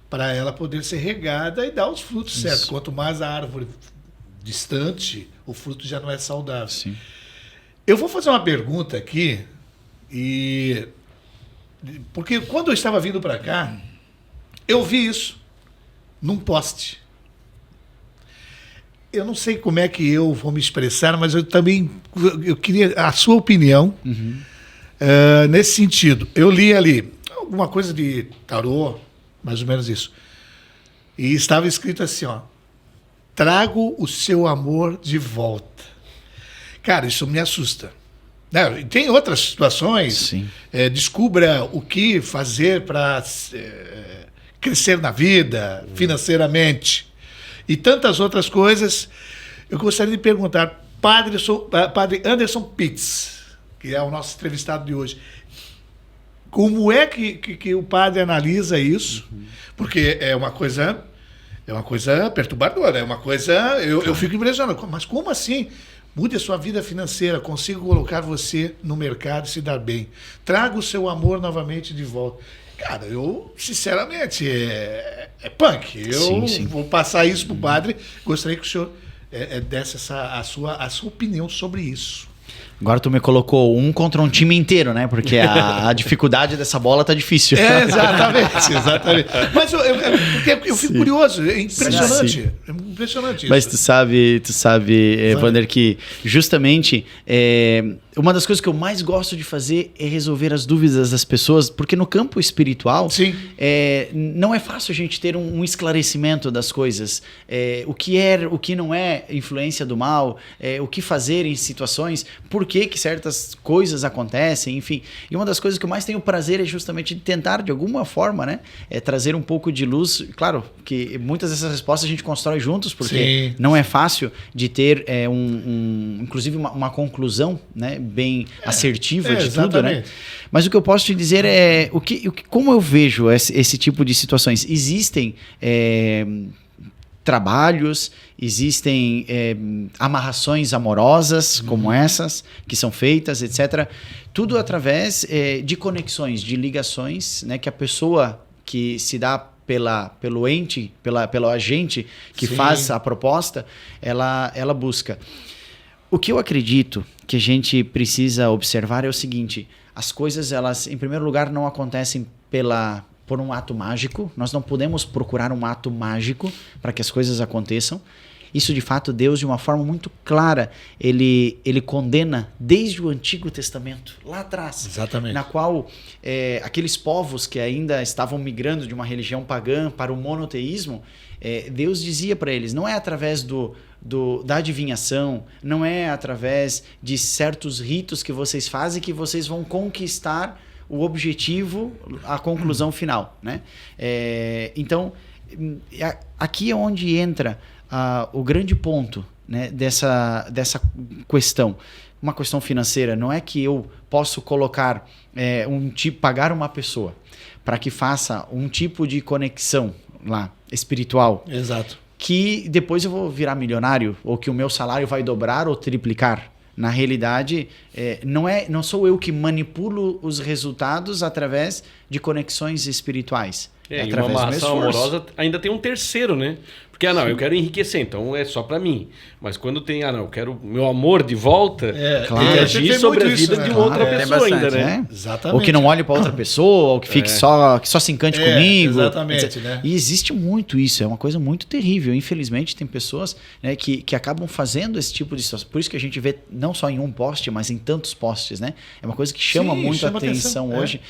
Para ela poder ser regada e dar os frutos certos. Quanto mais a árvore distante, o fruto já não é saudável. Sim. Eu vou fazer uma pergunta aqui, porque quando eu estava vindo para cá, eu vi isso num poste. Eu não sei como é que eu vou me expressar, mas eu queria a sua opinião nesse sentido. Eu li ali, uma coisa de tarô, mais ou menos isso. E estava escrito assim, ó. Trago o seu amor de volta. Cara, isso me assusta. Né? Tem outras situações. Sim. Descubra o que fazer para crescer na vida, financeiramente. E tantas outras coisas. Eu gostaria de perguntar, Padre Anderson Pitts, que é o nosso entrevistado de hoje, como é que o padre analisa isso? Porque é uma coisa perturbadora, é uma coisa... Eu fico impressionado. Mas como assim? Mude a sua vida financeira, consigo colocar você no mercado e se dar bem. Traga o seu amor novamente de volta. Cara, eu, sinceramente, é punk. Eu Sim. vou passar isso para o padre. Gostaria que o senhor desse a sua opinião sobre isso. Agora tu me colocou um contra um time inteiro, né? Porque a dificuldade dessa bola tá difícil. Exatamente. Mas porque eu fico curioso, é impressionante. Sim. É impressionante isso. Mas tu sabe, Wander, que justamente uma das coisas que eu mais gosto de fazer é resolver as dúvidas das pessoas, porque no campo espiritual não é fácil a gente ter um esclarecimento das coisas. O que não é influência do mal, o que fazer em situações, por que certas coisas acontecem, enfim. E uma das coisas que eu mais tenho prazer é justamente de tentar, de alguma forma, né, trazer um pouco de luz. Claro que muitas dessas respostas a gente constrói juntos, porque não é fácil de ter inclusive uma conclusão, né, bem assertiva de tudo, né? Mas o que eu posso te dizer é como eu vejo esse tipo de situações. Existem trabalhos, existem amarrações amorosas como essas, que são feitas, etc. Tudo através de conexões, de ligações, né, que a pessoa que se dá pelo ente, pelo agente que faz a proposta, ela busca. O que eu acredito que a gente precisa observar é o seguinte: as coisas, elas, em primeiro lugar, não acontecem por um ato mágico. Nós não podemos procurar um ato mágico para que as coisas aconteçam. Isso, de fato, Deus, de uma forma muito clara, ele condena desde o Antigo Testamento, lá atrás. Exatamente. Na qual aqueles povos que ainda estavam migrando de uma religião pagã para o monoteísmo, Deus dizia para eles, não é através da adivinhação, não é através de certos ritos que vocês fazem que vocês vão conquistar o objetivo, a conclusão final, né? Então, aqui é onde entra o grande ponto, né, dessa questão. Uma questão financeira. Não é que eu posso colocar pagar uma pessoa para que faça um tipo de conexão lá, espiritual. Exato. Que depois eu vou virar milionário, ou que o meu salário vai dobrar ou triplicar. Na realidade, não sou eu que manipulo os resultados através de conexões espirituais. E através uma do amarração meu esforço. amorosa ainda tem um terceiro, né? Porque, eu quero enriquecer, então é só pra mim. Mas quando tem, eu quero meu amor de volta, claro. tem que agir sobre a vida de uma outra pessoa bastante, ainda, né? Exatamente. Ou que não olhe para outra pessoa, ou que fique que só se encante comigo. Exatamente, né? E existe muito isso, é uma coisa muito terrível. Infelizmente, tem pessoas, né, que acabam fazendo esse tipo de situação. Por isso que a gente vê não só em um post, mas em tantos posts, né? É uma coisa que chama muito a atenção hoje.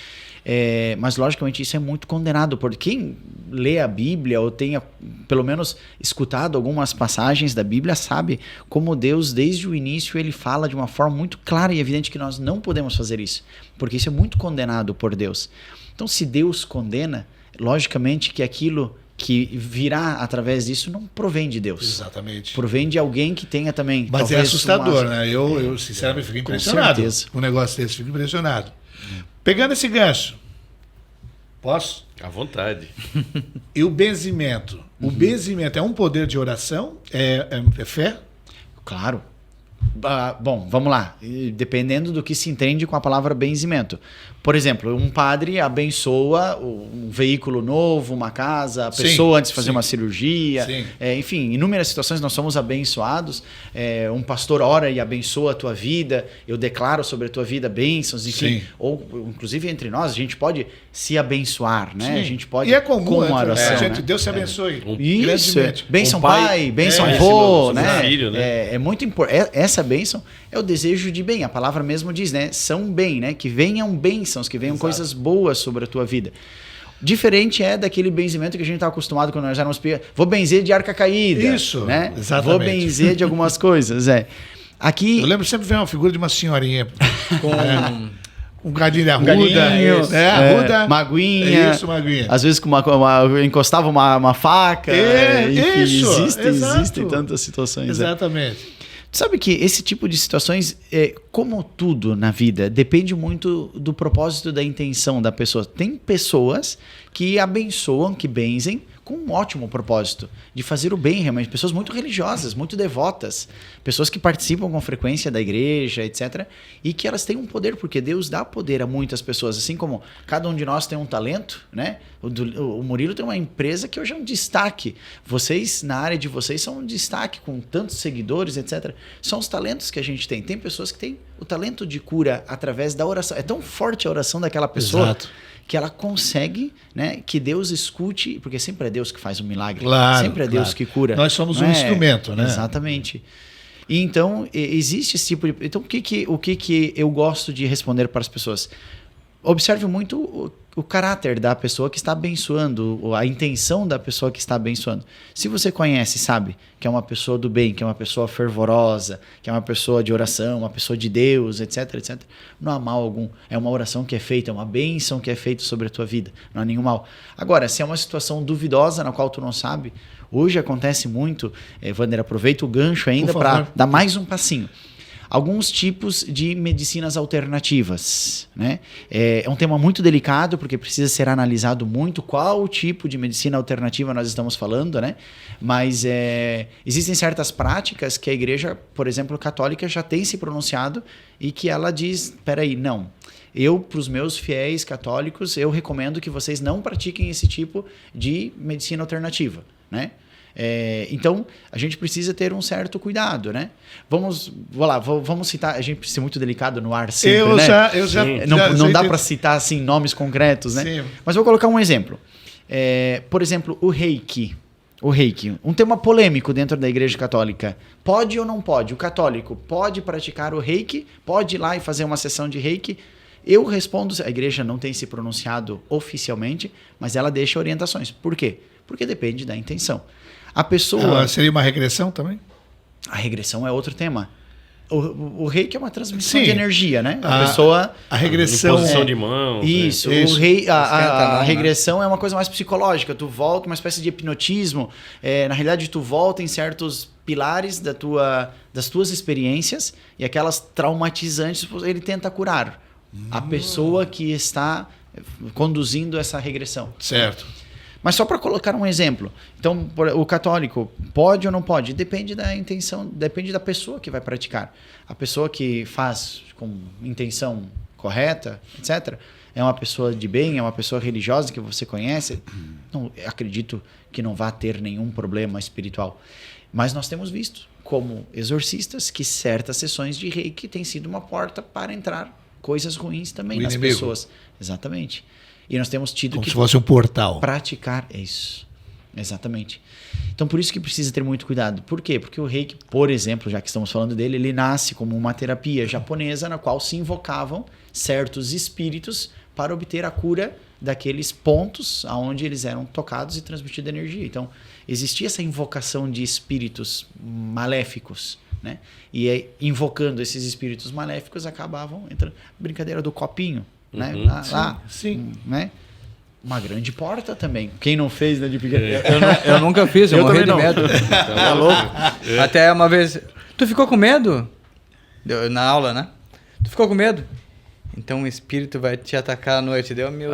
Mas logicamente isso é muito condenado por quem lê a Bíblia ou tenha pelo menos escutado algumas passagens da Bíblia, sabe como Deus desde o início ele fala de uma forma muito clara e evidente que nós não podemos fazer isso, porque isso é muito condenado por Deus. Então, se Deus condena, logicamente que aquilo que virá através disso não provém de Deus. Exatamente. Provém de alguém que tenha também. Mas é assustador, né? Eu sinceramente fico impressionado. Com certeza. Um negócio desse, fico impressionado. Pegando esse gancho, posso? À vontade. E o benzimento? O benzimento é um poder de oração? É fé? Claro. Bom, vamos lá. Dependendo do que se entende com a palavra benzimento. Por exemplo, um padre abençoa um veículo novo, uma casa, a pessoa antes de fazer uma cirurgia. Enfim, inúmeras situações nós somos abençoados. Um pastor ora e abençoa a tua vida. Eu declaro sobre a tua vida bênçãos, enfim. Ou, inclusive, entre nós, a gente pode se abençoar, né? Sim. A gente pode E é comum, com uma oração, a gente, né? Deus te abençoe. Isso, grandemente. bênção pai, pai, bênção é, avô, sobre né? o filho, né? É muito importante. Essa bênção é o desejo de bem. A palavra mesmo diz, né? São bem, né? Que venham bênçãos, que venham coisas boas sobre a tua vida. Diferente é daquele benzimento que a gente está acostumado quando nós éramos vou benzer de arca caída. Isso, né? exatamente. Vou benzer de algumas coisas, Aqui Eu lembro sempre ver uma figura de uma senhorinha Com... um galinho de galinho, arruda. Arruda. maguinha. Isso, maguinha. Às vezes encostava uma faca. Enfim, isso, existem exato. tantas situações. Exatamente. Tu sabe que esse tipo de situações, como tudo na vida, depende muito do propósito, da intenção da pessoa. Tem pessoas que abençoam, que benzem, com um ótimo propósito de fazer o bem realmente. Pessoas muito religiosas, muito devotas, pessoas que participam com frequência da igreja, etc. E que elas têm um poder, porque Deus dá poder a muitas pessoas. Assim como cada um de nós tem um talento, né? O Murilo tem uma empresa que hoje é um destaque. Vocês, na área de vocês, são um destaque com tantos seguidores, etc. São os talentos que a gente tem. Tem pessoas que têm o talento de cura através da oração. É tão forte a oração daquela pessoa. Exato. Que ela consegue, né, que Deus escute, porque sempre é Deus que faz o milagre, Claro, sempre é Deus claro. que cura. Nós somos não um é? instrumento, né? Exatamente. E então, existe esse tipo de... Então, o que eu gosto de responder para as pessoas? Observe muito o caráter da pessoa que está abençoando, a intenção da pessoa que está abençoando. Se você conhece, sabe, que é uma pessoa do bem, que é uma pessoa fervorosa, que é uma pessoa de oração, uma pessoa de Deus, etc, etc, não há mal algum. É uma oração que é feita, é uma bênção que é feita sobre a tua vida. Não há nenhum mal. Agora, se é uma situação duvidosa na qual tu não sabe, hoje acontece muito, Wander, aproveita o gancho ainda para dar mais um passinho. Alguns tipos de medicinas alternativas, né? É um tema muito delicado, porque precisa ser analisado muito qual tipo de medicina alternativa nós estamos falando, né? Mas existem certas práticas que a igreja, por exemplo, católica, já tem se pronunciado e que ela diz, peraí, não. Para os meus fiéis católicos, eu recomendo que vocês não pratiquem esse tipo de medicina alternativa, né? Então, a gente precisa ter um certo cuidado, né? Vamos citar, a gente precisa ser muito delicado no ar sempre, Eu já não dá para citar assim, nomes concretos, né? Sim. Mas vou colocar um exemplo. Por exemplo, o reiki. Um tema polêmico dentro da Igreja Católica. Pode ou não pode? O católico pode praticar o reiki? Pode ir lá e fazer uma sessão de reiki? Eu respondo, a igreja não tem se pronunciado oficialmente, mas ela deixa orientações. Por quê? Porque depende da intenção. A pessoa... seria uma regressão também? A regressão é outro tema. O reiki é uma transmissão Sim. de energia, né? A pessoa... A regressão... Posição de mãos. Isso. Isso. A regressão é uma coisa mais psicológica. Tu volta, uma espécie de hipnotismo. Na realidade, tu volta em certos pilares das tuas experiências e aquelas traumatizantes, ele tenta curar a pessoa que está conduzindo essa regressão. Certo. Mas só para colocar um exemplo. Então, o católico pode ou não pode? Depende da intenção, depende da pessoa que vai praticar. A pessoa que faz com intenção correta, etc., é uma pessoa de bem, é uma pessoa religiosa que você conhece. Não, acredito que não vá ter nenhum problema espiritual. Mas nós temos visto, como exorcistas, que certas sessões de reiki têm sido uma porta para entrar coisas ruins também nas pessoas. Exatamente. E nós temos tido como se fosse um portal. Praticar isso. Exatamente. Então, por isso que precisa ter muito cuidado. Por quê? Porque o reiki, por exemplo, já que estamos falando dele, ele nasce como uma terapia japonesa na qual se invocavam certos espíritos para obter a cura daqueles pontos aonde eles eram tocados e transmitida energia. Então, existia essa invocação de espíritos maléficos, né? E aí, invocando esses espíritos maléficos, acabavam entrando. Brincadeira do copinho. Né? Sim. Né? Uma grande porta também. Quem não fez, né, de pequeno? Eu nunca fiz, eu morri de medo. Tá louco? Até uma vez... Tu ficou com medo? Na aula, né? Tu ficou com medo? Então o espírito vai te atacar à noite. Meu Deus.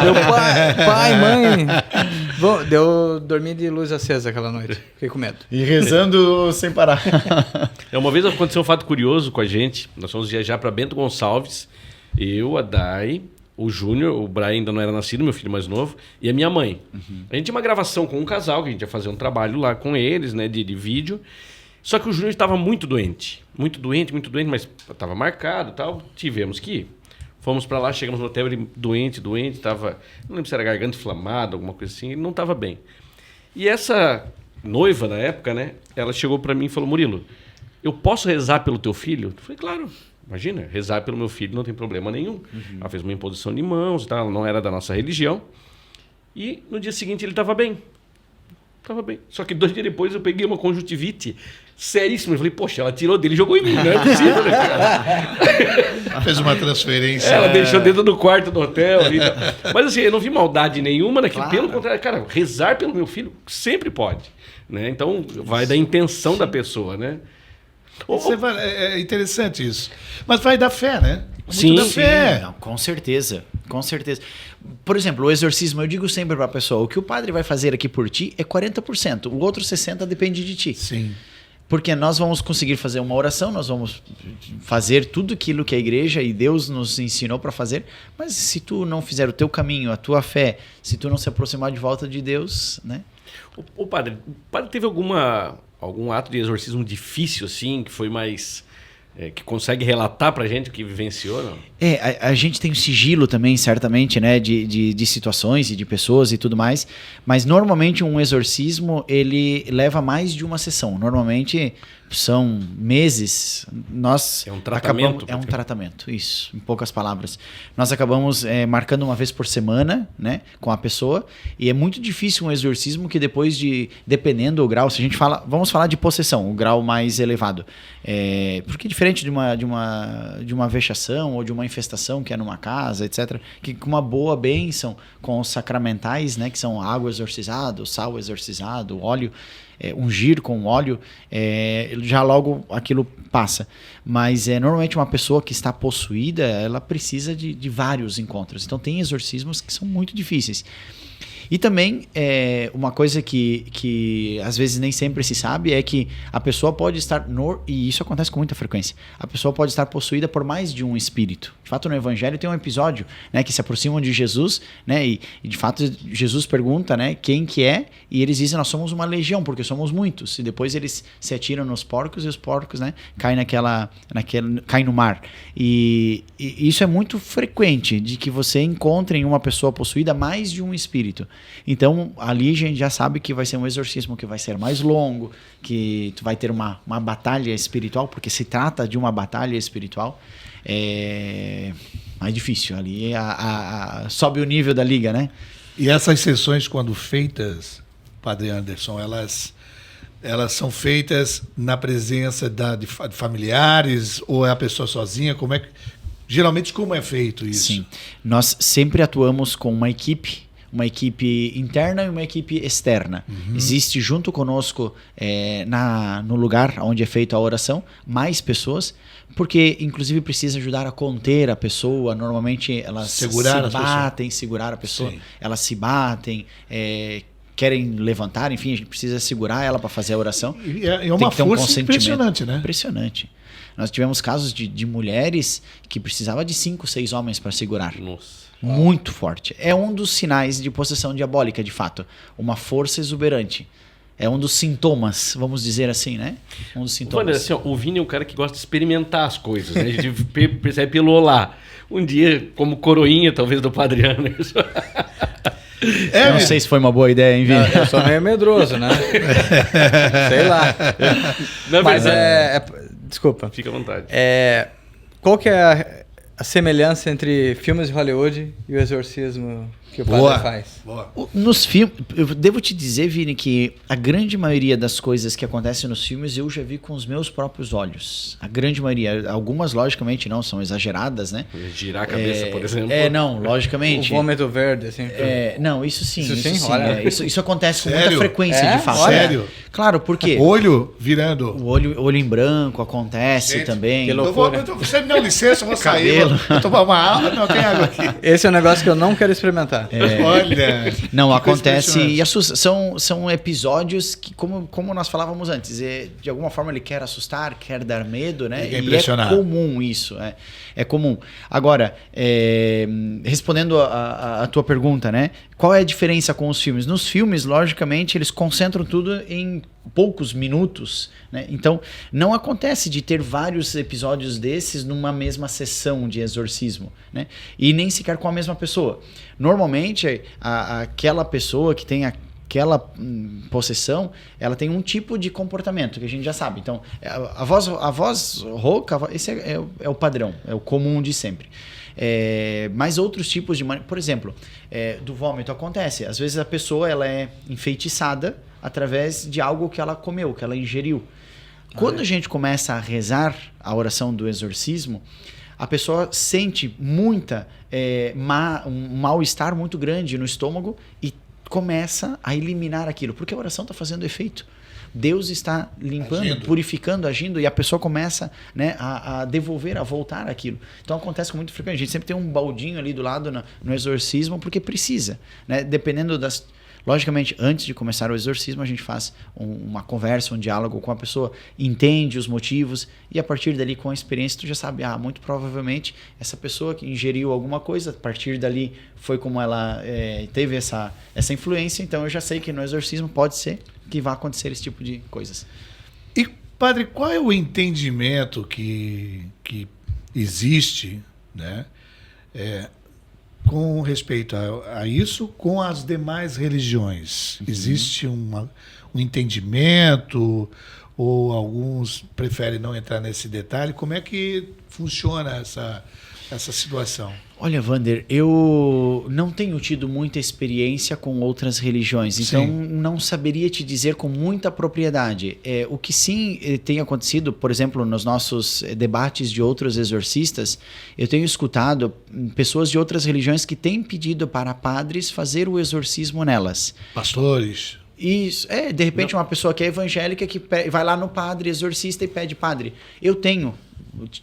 Deu pai, mãe. Bom, deu dormir de luz acesa aquela noite. Fiquei com medo. E rezando sem parar. Uma vez aconteceu um fato curioso com a gente. Nós fomos viajar para Bento Gonçalves. Eu, a Dai, o Júnior, o Brian ainda não era nascido, meu filho mais novo, e a minha mãe. A gente tinha uma gravação com um casal, que a gente ia fazer um trabalho lá com eles, né, de vídeo. Só que o Júnior estava muito doente, mas estava marcado e tal. Tivemos que ir. Fomos pra lá, chegamos no hotel, ele doente, tava... Não lembro se era garganta inflamada, alguma coisa assim. Ele não tava bem. E essa noiva, na época, né? Ela chegou pra mim e falou, Murilo, eu posso rezar pelo teu filho? Eu falei, claro. Imagina, rezar pelo meu filho não tem problema nenhum. Ela fez uma imposição de mãos, tá? Ela não era da nossa religião. E no dia seguinte ele estava bem. Tava bem. Só que 2 dias depois eu peguei uma conjuntivite seríssima. Eu falei, poxa, ela tirou dele e jogou em mim. Não é possível, né, cara? Fez uma transferência. Ela deixou dentro do quarto do hotel. Ali, mas assim, eu não vi maldade nenhuma naquilo. Claro. Pelo contrário, cara, rezar pelo meu filho sempre pode. Né? Então vai da intenção da pessoa, né? É interessante isso. Mas vai da fé, né? Muito Sim, da sim. fé. Não, com certeza, com certeza. Por exemplo, o exorcismo, eu digo sempre para a pessoa, o que o padre vai fazer aqui por ti é 40%, o outro 60% depende de ti. Sim. Porque nós vamos conseguir fazer uma oração, nós vamos fazer tudo aquilo que a igreja e Deus nos ensinou para fazer, mas se tu não fizer o teu caminho, a tua fé, se tu não se aproximar de volta de Deus, né? O padre teve algum ato de exorcismo difícil, assim, que foi mais... que consegue relatar pra gente o que vivenciou, não? A gente tem um sigilo também, certamente, né, de situações e de pessoas e tudo mais, mas normalmente um exorcismo, ele leva mais de uma sessão. Normalmente são meses. Nós É um tratamento. É um tratamento, isso, em poucas palavras. Nós acabamos marcando uma vez por semana, né, com a pessoa, e é muito difícil um exorcismo que depois dependendo do grau, se a gente fala, vamos falar de possessão, o grau mais elevado. Porque diferente de uma vexação ou de uma infestação que é numa casa, etc., que com uma boa bênção, com os sacramentais, né, que são água exorcizada, sal exorcizado, óleo, ungir com óleo, já logo aquilo passa. Mas normalmente uma pessoa que está possuída, ela precisa de vários encontros. Então tem exorcismos que são muito difíceis. E também, uma coisa que às vezes nem sempre se sabe é que a pessoa pode estar, e isso acontece com muita frequência, a pessoa pode estar possuída por mais de um espírito. De fato, no Evangelho tem um episódio, né, que se aproximam de Jesus, né, e de fato Jesus pergunta, né, quem que é, e eles dizem, nós somos uma legião, porque somos muitos. E depois eles se atiram nos porcos, e os porcos, né, caem caem no mar. E isso é muito frequente, de que você encontre em uma pessoa possuída mais de um espírito. Então, ali a gente já sabe que vai ser um exorcismo que vai ser mais longo, que tu vai ter uma batalha espiritual, porque se trata de uma batalha espiritual, mais difícil. Ali sobe o nível da liga, né? E essas sessões, quando feitas, Padre Anderson, elas são feitas na presença de familiares ou é a pessoa sozinha? Geralmente, como é feito isso? Sim. Nós sempre atuamos com uma equipe interna e uma equipe externa. Existe junto conosco, no lugar onde é feita a oração, mais pessoas, porque inclusive precisa ajudar a conter a pessoa. Normalmente elas segurar a pessoa. Sim. Elas se batem, querem levantar, enfim, a gente precisa segurar ela para fazer a oração. E é uma força impressionante, né? Impressionante. Nós tivemos casos de mulheres que precisavam de 5, 6 homens para segurar. Nossa. Muito forte. É um dos sinais de possessão diabólica, de fato. Uma força exuberante. É um dos sintomas, vamos dizer assim, né? Um dos sintomas. Olha, assim, o Vini é um cara que gosta de experimentar as coisas, né? A gente percebe pelo olá. Um dia, como coroinha, talvez, do Padre Anderson. Eu não sei se foi uma boa ideia, hein, Vini? Eu sou meio medroso, né? Sei lá. Mas desculpa. Fica à vontade. Qual que é a semelhança entre filmes de Hollywood e o exorcismo que o padre faz? Boa. Nos filmes, eu devo te dizer, Vini, que a grande maioria das coisas que acontecem nos filmes eu já vi com os meus próprios olhos. A grande maioria. Algumas, logicamente, não, são exageradas, né? Girar a cabeça, por exemplo. Não, logicamente. O vômito verde, assim. Não, isso sim. Olha. Isso acontece com Sério? muita frequência, de fato. Sério? Claro, porque Olho virando. o olho em branco acontece. Gente, também. Você me dá licença, eu vou sair. Cabelo. Vou tomar uma água. Não, tem água aqui. Esse é um negócio que eu não quero experimentar. Olha. Não, acontece e assusta. São episódios que, como nós falávamos antes, de alguma forma ele quer assustar, quer dar medo, né? E impressionar. É comum isso. É comum. Agora, respondendo a tua pergunta, né? Qual é a diferença com os filmes? Nos filmes, logicamente, eles concentram tudo em poucos minutos, né? Então, não acontece de ter vários episódios desses numa mesma sessão de exorcismo, né? E nem sequer com a mesma pessoa. Normalmente, aquela pessoa que tem aquela possessão, ela tem um tipo de comportamento que a gente já sabe. Então, a voz rouca, esse é o padrão, é o comum de sempre. Mas outros tipos de... Por exemplo, do vômito acontece. Às vezes a pessoa ela é enfeitiçada através de algo que ela comeu, que ela ingeriu. Quando a gente começa a rezar a oração do exorcismo, a pessoa sente um mal-estar muito grande no estômago e começa a eliminar aquilo, porque a oração está fazendo efeito. Deus está limpando, purificando, agindo, e a pessoa começa, né, a devolver, a voltar aquilo. Então acontece com muito frequente. A gente sempre tem um baldinho ali do lado no exorcismo, porque precisa, né? Dependendo das... Logicamente, antes de começar o exorcismo, a gente faz uma conversa, um diálogo com a pessoa, entende os motivos, e a partir dali, com a experiência, tu já sabe, muito provavelmente essa pessoa que ingeriu alguma coisa, a partir dali foi como ela teve essa influência, então eu já sei que no exorcismo pode ser que vai acontecer esse tipo de coisas. E, padre, qual é o entendimento que existe, né? Com respeito a isso, com as demais religiões? Existe um entendimento, ou alguns preferem não entrar nesse detalhe? Como é que funciona essa situação? Olha, Wander, eu não tenho tido muita experiência com outras religiões, então não saberia te dizer com muita propriedade. O que sim tem acontecido, por exemplo, nos nossos debates de outros exorcistas, eu tenho escutado pessoas de outras religiões que têm pedido para padres fazer o exorcismo nelas. Pastores? Isso, de repente uma pessoa que é evangélica que vai lá no padre exorcista e pede: padre, eu tenho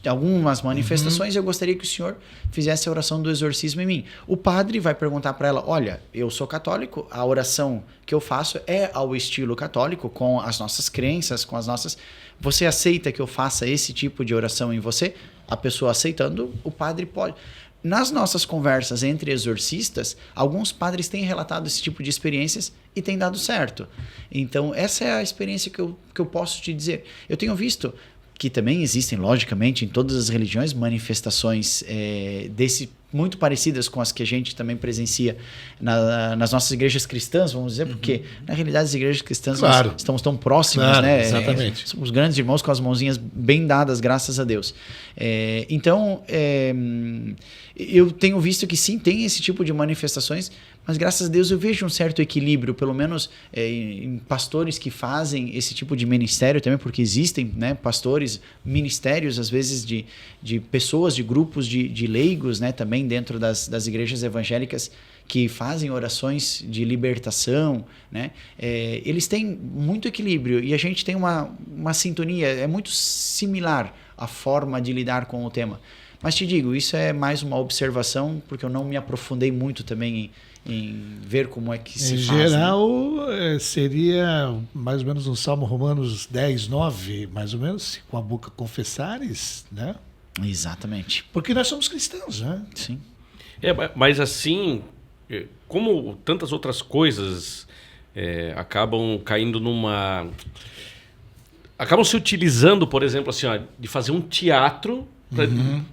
algumas manifestações, eu gostaria que o senhor fizesse a oração do exorcismo em mim. O padre vai perguntar para ela: olha, eu sou católico, a oração que eu faço é ao estilo católico, com as nossas crenças, com as nossas... Você aceita que eu faça esse tipo de oração em você? A pessoa aceitando, o padre pode... Nas nossas conversas entre exorcistas, alguns padres têm relatado esse tipo de experiências e tem dado certo. Então, essa é a experiência que eu posso te dizer. Eu tenho visto que também existem, logicamente, em todas as religiões, manifestações muito parecidas com as que a gente também presencia nas nossas igrejas cristãs, vamos dizer, porque, na realidade, as igrejas cristãs nós estamos tão próximas, né? Exatamente. Somos grandes irmãos com as mãozinhas bem dadas, graças a Deus. Então, eu tenho visto que sim, tem esse tipo de manifestações, mas graças a Deus eu vejo um certo equilíbrio, pelo menos em pastores que fazem esse tipo de ministério também, porque existem, né, pastores, ministérios, às vezes, de pessoas, de grupos de leigos, né, também dentro das igrejas evangélicas, que fazem orações de libertação, né? Eles têm muito equilíbrio e a gente tem uma sintonia, é muito similar a forma de lidar com o tema. Mas te digo, isso é mais uma observação, porque eu não me aprofundei muito também em ver como é que se faz. Em geral, seria mais ou menos um Salmo Romanos 10, 9, mais ou menos, se com a boca confessares, né? Exatamente. Porque nós somos cristãos, né? Sim. Mas assim, como tantas outras coisas acabam caindo acabam se utilizando, por exemplo, assim, de fazer um teatro para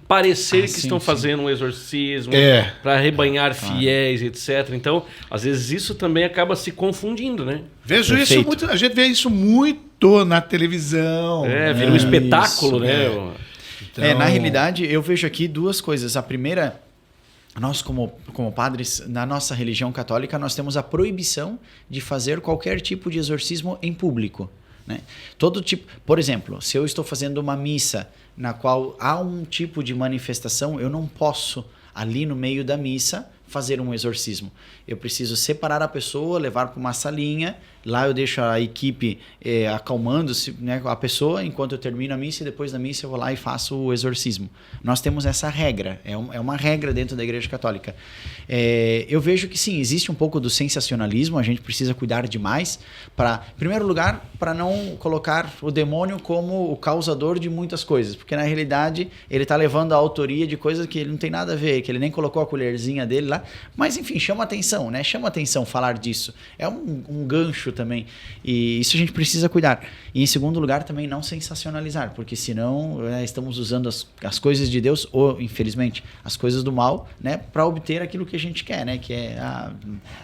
parecer que estão fazendo um exorcismo, para arrebanhar fiéis, etc. Então, às vezes isso também acaba se confundindo, né? Vejo isso muito, a gente vê isso muito na televisão. Vira um espetáculo, isso, né? Então... na realidade, eu vejo aqui duas coisas. A primeira, nós como padres, na nossa religião católica, nós temos a proibição de fazer qualquer tipo de exorcismo em público, né? Todo tipo, por exemplo, se eu estou fazendo uma missa na qual há um tipo de manifestação, eu não posso, ali no meio da missa, fazer um exorcismo. Eu preciso separar a pessoa, levar para uma salinha, lá eu deixo a equipe acalmando-se, né, a pessoa, enquanto eu termino a missa, e depois da missa eu vou lá e faço o exorcismo. Nós temos essa regra, é uma regra dentro da Igreja Católica. Eu vejo que sim, existe um pouco do sensacionalismo, a gente precisa cuidar demais, em primeiro lugar, para não colocar o demônio como o causador de muitas coisas, porque na realidade ele está levando a autoria de coisas que ele não tem nada a ver, que ele nem colocou a colherzinha dele lá, mas enfim, chama atenção, né? Chama atenção falar disso. É um gancho também. E isso a gente precisa cuidar. E em segundo lugar, também não sensacionalizar, porque senão estamos usando as coisas de Deus, ou infelizmente, as coisas do mal, né, para obter aquilo que a gente quer, né, que é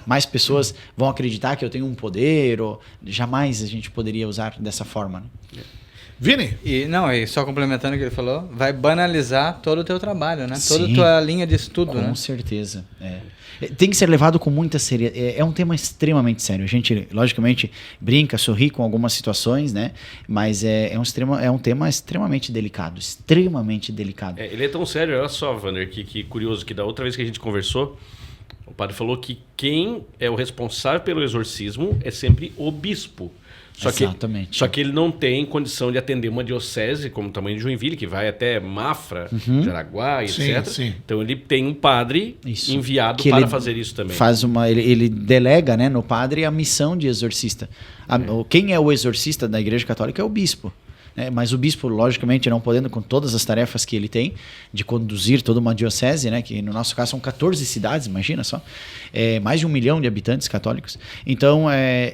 mais pessoas vão acreditar que eu tenho um poder, ou jamais a gente poderia usar dessa forma, né? Vini? E só complementando o que ele falou, vai banalizar todo o teu trabalho, né? Sim. Toda a tua linha de estudo, né? Com certeza. Tem que ser levado com muita seriedade. É um tema extremamente sério. A gente, logicamente, brinca, sorri com algumas situações, né? Mas é um tema extremamente delicado. Extremamente delicado. Ele é tão sério, olha só, Wander, que curioso, que da outra vez que a gente conversou, o padre falou que quem é o responsável pelo exorcismo é sempre o bispo. Exatamente. Só que ele não tem condição de atender uma diocese como o tamanho de Joinville, que vai até Mafra, Jaraguá, etc. Sim. Então ele tem um padre enviado que para ele fazer isso também. Ele delega, né, no padre a missão de exorcista. Quem é o exorcista da Igreja Católica é o bispo. Mas o bispo, logicamente, não podendo com todas as tarefas que ele tem, de conduzir toda uma diocese, né, que no nosso caso são 14 cidades, imagina só, mais de 1 milhão de habitantes católicos. Então,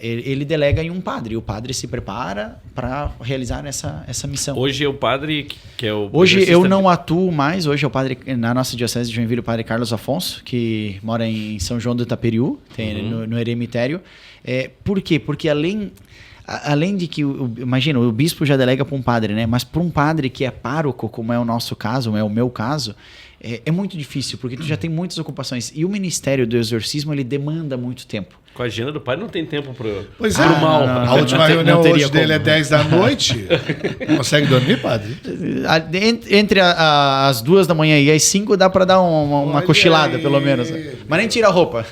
ele delega em um padre, e o padre se prepara para realizar essa missão. Hoje é o padre que é o... Hoje eu não atuo mais, hoje é o padre, na nossa diocese de Joinville, o padre Carlos Afonso, que mora em São João do Itaperiú, tem no eremitério. Por quê? Porque além de que, imagina, o bispo já delega para um padre, né? Mas para um padre que é pároco, como é o nosso caso, é o meu caso, é muito difícil, porque tu já tem muitas ocupações. E o ministério do exorcismo, ele demanda muito tempo. Com a agenda do padre não tem tempo pro mal. A última reunião hoje dele é como. 10 da noite. Consegue dormir, padre? Entre as 2 da manhã e as 5 dá para dar uma cochilada, aí. pelo menos. Mas nem tira a roupa.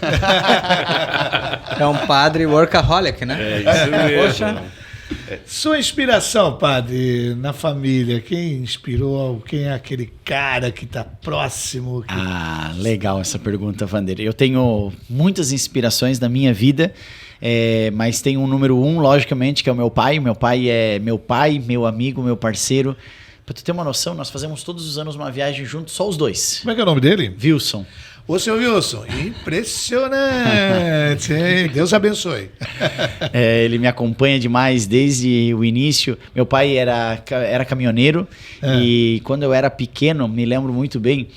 É um padre workaholic, né? É isso mesmo. Poxa. Sua inspiração, padre, na família, quem inspirou? Quem é aquele cara que está próximo? Legal essa pergunta, Wander. Eu tenho muitas inspirações na minha vida, mas tem um número 1, logicamente, que é o meu pai. Meu pai é meu amigo, meu parceiro. Para tu ter uma noção, nós fazemos todos os anos uma viagem juntos, só os dois. Como é que é o nome dele? Wilson. Ô, seu Wilson, impressionante, hein? Deus abençoe. Ele me acompanha demais desde o início. Meu pai era caminhoneiro e quando eu era pequeno, me lembro muito bem,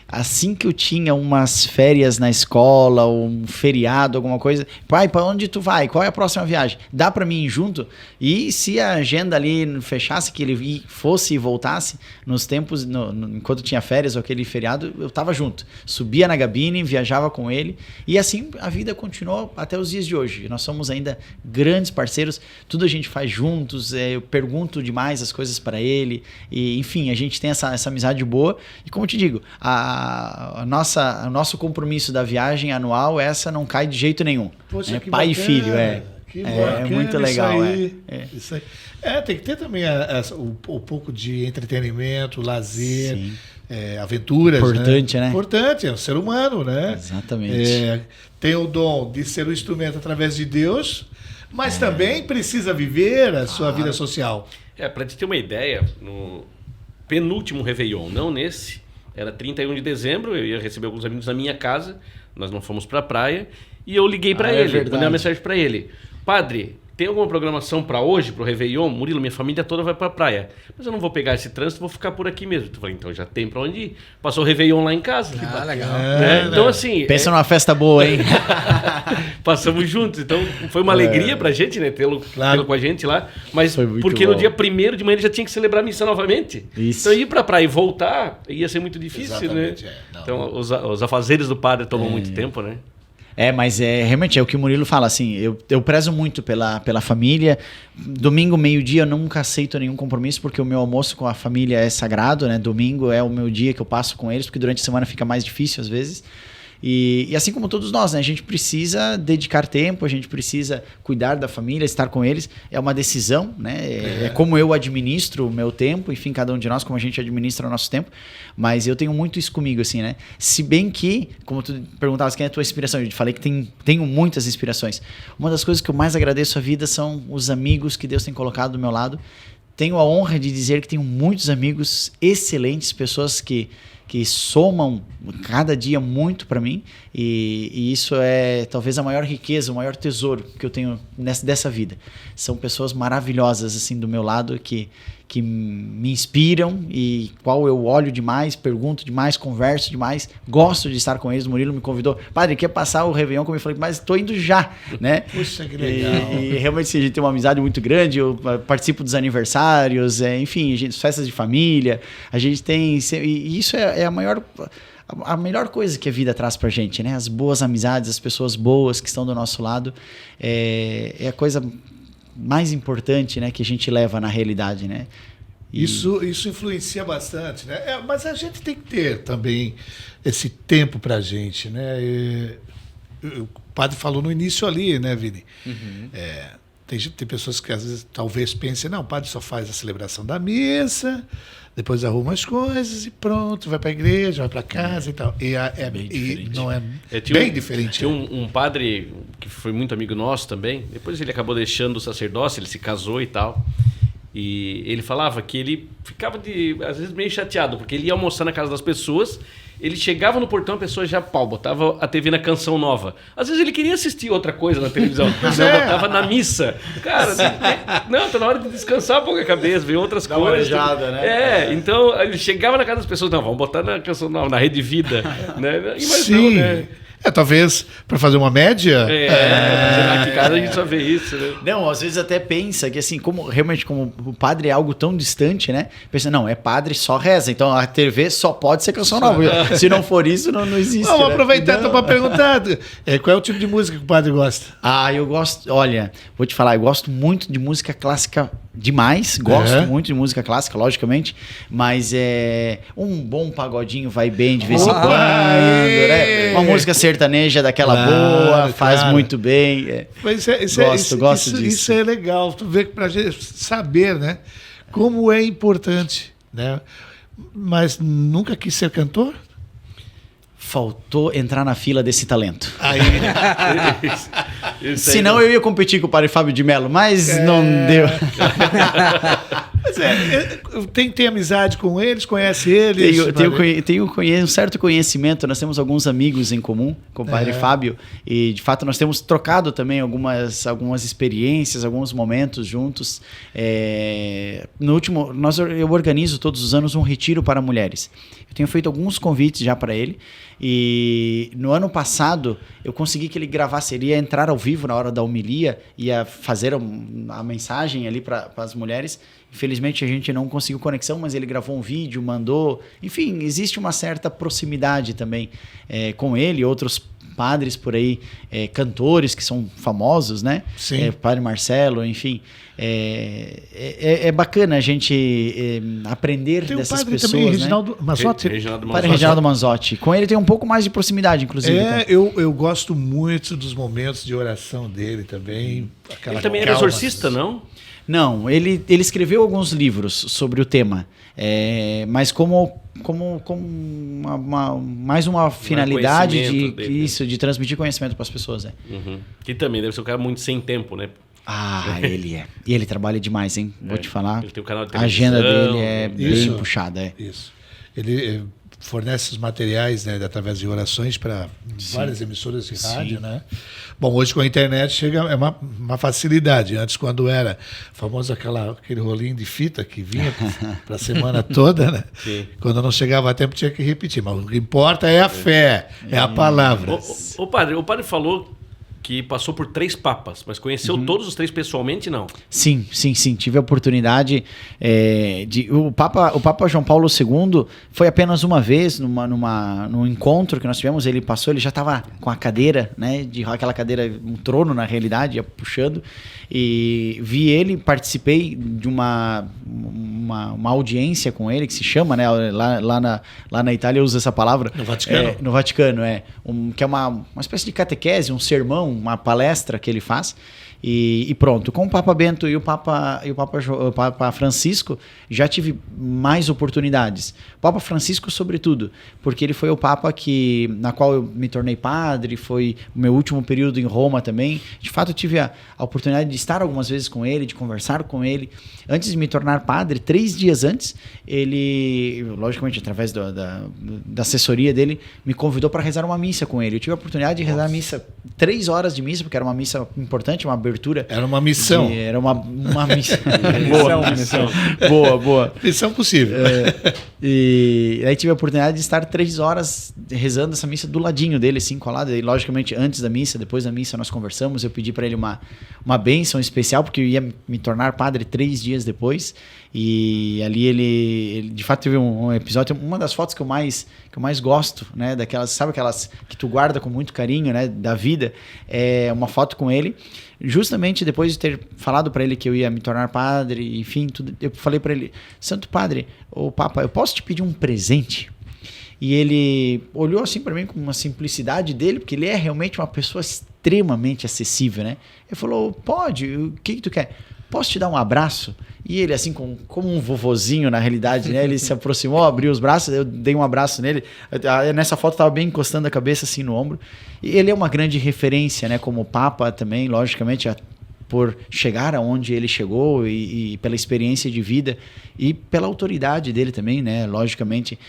assim que eu tinha umas férias na escola, um feriado, alguma coisa, pai, para onde tu vai? Qual é a próxima viagem? Dá para mim ir junto? E se a agenda ali fechasse, que ele fosse e voltasse, nos tempos, enquanto tinha férias ou aquele feriado, eu estava junto. Subia na gabine, viajava com ele e assim a vida continuou até os dias de hoje. Nós somos ainda grandes parceiros, tudo a gente faz juntos, eu pergunto demais as coisas para ele e enfim, a gente tem essa amizade boa e como eu te digo, o nosso compromisso da viagem anual, essa não cai de jeito nenhum. Poxa, que pai bacana, e filho, que bacana, muito legal. Isso aí. Tem que ter também o pouco de entretenimento, lazer, aventuras. Importante, né? Importante, é um ser humano, né? Exatamente. Tem o dom de ser um instrumento através de Deus, mas também precisa viver a sua vida social. Para te ter uma ideia, no penúltimo Réveillon, não nesse, era 31 de dezembro, eu ia receber alguns amigos na minha casa, nós não fomos pra praia, e eu liguei pra ele, mandei uma mensagem pra ele. Padre, tem alguma programação pra hoje, pro Réveillon? Murilo, minha família toda vai pra praia. Mas eu não vou pegar esse trânsito, vou ficar por aqui mesmo. Eu falei, então já tem pra onde ir. Passou o Réveillon lá em casa. Legal. Então assim... Pensa numa festa boa, hein? Passamos juntos, então foi uma alegria pra gente, né, tê-lo com a gente lá, mas porque bom. No dia 1º de manhã ele já tinha que celebrar a missa novamente. Isso. Então ir pra praia e voltar ia ser muito difícil, Exatamente, né? Então os afazeres do padre tomam muito tempo, né? Mas realmente é o que o Murilo fala, assim, eu prezo muito pela família. Domingo, meio-dia, eu nunca aceito nenhum compromisso, porque o meu almoço com a família é sagrado, né? Domingo é o meu dia que eu passo com eles, porque durante a semana fica mais difícil às vezes. E assim como todos nós, né? A gente precisa dedicar tempo, a gente precisa cuidar da família, estar com eles. É uma decisão, né? É como eu administro o meu tempo, enfim, cada um de nós, como a gente administra o nosso tempo. Mas eu tenho muito isso comigo, assim, né? Se bem que, como tu perguntavas quem é a tua inspiração, eu te falei que tenho muitas inspirações. Uma das coisas que eu mais agradeço à vida são os amigos que Deus tem colocado do meu lado. Tenho a honra de dizer que tenho muitos amigos excelentes, pessoas que que somam cada dia muito para mim, e isso é talvez a maior riqueza, o maior tesouro que eu tenho dessa vida. São pessoas maravilhosas assim do meu lado que me inspiram e qual eu olho demais, pergunto demais, converso demais, gosto de estar com eles. O Murilo me convidou, padre, quer passar o Réveillon comigo? Eu falei, mas estou indo já, né? Puxa, que legal. E realmente a gente tem uma amizade muito grande, eu participo dos aniversários, enfim, festas de família, a gente tem... E isso é a melhor coisa que a vida traz pra gente, né? As boas amizades, as pessoas boas que estão do nosso lado, é a coisa mais importante, né, que a gente leva na realidade, né? Isso influencia bastante, né? Mas a gente tem que ter também esse tempo pra gente, né? O padre falou no início ali, né, Vini? Uhum. Tem pessoas que às vezes talvez pensem, não, o padre só faz a celebração da missa, depois arruma as coisas e pronto, vai para a igreja, vai para casa e tal. E não é bem diferente. Tinha um padre que foi muito amigo nosso também, depois ele acabou deixando o sacerdócio, ele se casou e tal. E ele falava que ele ficava, às vezes, meio chateado, porque ele ia almoçar na casa das pessoas, ele chegava no portão, a pessoa já botava a TV na Canção Nova. Às vezes ele queria assistir outra coisa na televisão, botava na missa. Cara, não, tá na hora de descansar um pouco a cabeça, ver outras Dá uma coisas. arejada, né? Então ele chegava na casa das pessoas, não, vamos botar na Canção Nova, na Rede Vida. Né? Mas sim. Não, né? Talvez para fazer uma média. Aqui em casa a gente só vê isso, né? Não, às vezes até pensa que assim, realmente como o padre é algo tão distante, né? Pensa, não, é padre, só reza, então a TV só pode ser Canção Nova. Se não for isso, não existe. Vamos né? aproveitar então para perguntar, qual é o tipo de música que o padre gosta? Eu gosto, olha, vou te falar, eu gosto muito de música clássica demais, gosto muito de música clássica, logicamente, mas um bom pagodinho vai bem de vez em quando, né? Uma música sertaneja daquela boa, faz muito bem. Mas gosto disso. Isso é legal, tu vê pra gente saber, né? Como é importante, né? Mas nunca quis ser cantor? Faltou entrar na fila desse talento. Aí. Senão eu ia competir com o padre Fábio de Mello, mas não deu. Mas tem amizade com eles, conhece eles? Tenho um certo conhecimento, nós temos alguns amigos em comum com o padre Fábio, e de fato nós temos trocado também algumas experiências, alguns momentos juntos. No último, eu organizo todos os anos um retiro para mulheres. Eu tenho feito alguns convites já para ele, e no ano passado eu consegui que ele gravasse, ele ia entrar ao vivo na hora da homilia, ia fazer a mensagem ali para as mulheres. Infelizmente a gente não conseguiu conexão, mas ele gravou um vídeo, mandou. Enfim, existe uma certa proximidade também com ele, outros padres por aí, cantores que são famosos, né? Sim. Padre Marcelo, enfim. É bacana a gente aprender tem dessas padre pessoas, também, né? Reginaldo Manzotti. Padre Reginaldo Manzotti. Com ele tem um pouco mais de proximidade, inclusive. Eu gosto muito dos momentos de oração dele também. Ele também era exorcista, não? Não, ele escreveu alguns livros sobre o tema, mas como mais uma finalidade de transmitir conhecimento para as pessoas. Uhum. Que também deve ser um cara muito sem tempo, né? Ele é. E ele trabalha demais, hein? Vou te falar. Ele tem um canal de televisão. A agenda dele é bem puxada. Isso. Ele fornece os materiais, né, através de orações para várias emissoras de rádio, né? Bom, hoje com a internet chega uma facilidade. Antes, quando era famoso aquele rolinho de fita que vinha para a semana toda, né? Sim. Quando não chegava a tempo tinha que repetir. Mas o que importa é a fé, é a palavra. O padre falou que passou por 3 papas, mas conheceu todos os 3 pessoalmente, não? Sim. Tive a oportunidade o Papa João Paulo II foi apenas uma vez num encontro que nós tivemos. Ele passou, ele já estava com a cadeira, né, aquela cadeira, um trono na realidade, ia puxando, e vi ele, participei de uma audiência com ele, que se chama, né, lá na Itália usa essa palavra. No Vaticano? No Vaticano, que é uma espécie de catequese, um sermão, uma palestra que ele faz. E pronto. Com o Papa Bento e o Papa Francisco, já tive mais oportunidades. O Papa Francisco, sobretudo, porque ele foi o Papa na qual eu me tornei padre, foi o meu último período em Roma também. De fato, eu tive a oportunidade de estar algumas vezes com ele, de conversar com ele. Antes de me tornar padre, 3 dias antes, ele, logicamente, através da assessoria dele, me convidou para rezar uma missa com ele. Eu tive a oportunidade de rezar a missa, 3 horas de missa, porque era uma missa importante, uma abertura. Era uma missão. Era uma missa. Missão. Boa. Missão possível. E aí tive a oportunidade de estar 3 horas rezando essa missa do ladinho dele, assim, colado. E, logicamente, antes da missa, depois da missa, nós conversamos. Eu pedi para ele uma bênção especial, porque eu ia me tornar padre 3 dias depois. E ali ele de fato teve um episódio, uma das fotos que eu mais gosto, né, daquelas, sabe aquelas que tu guarda com muito carinho, né, da vida, é uma foto com ele, justamente depois de ter falado para ele que eu ia me tornar padre, enfim, tudo, eu falei para ele: Santo Padre, ô Papa, eu posso te pedir um presente? E ele olhou assim para mim com uma simplicidade dele, porque ele é realmente uma pessoa extremamente acessível, né? Ele falou: pode, o que tu quer? Posso te dar um abraço? E ele, assim, como um vovozinho, na realidade, né? Ele se aproximou, abriu os braços, eu dei um abraço nele. Nessa foto estava bem encostando a cabeça, assim, no ombro. E ele é uma grande referência, né? Como Papa também, logicamente, por chegar aonde ele chegou e pela experiência de vida e pela autoridade dele também, né? Logicamente,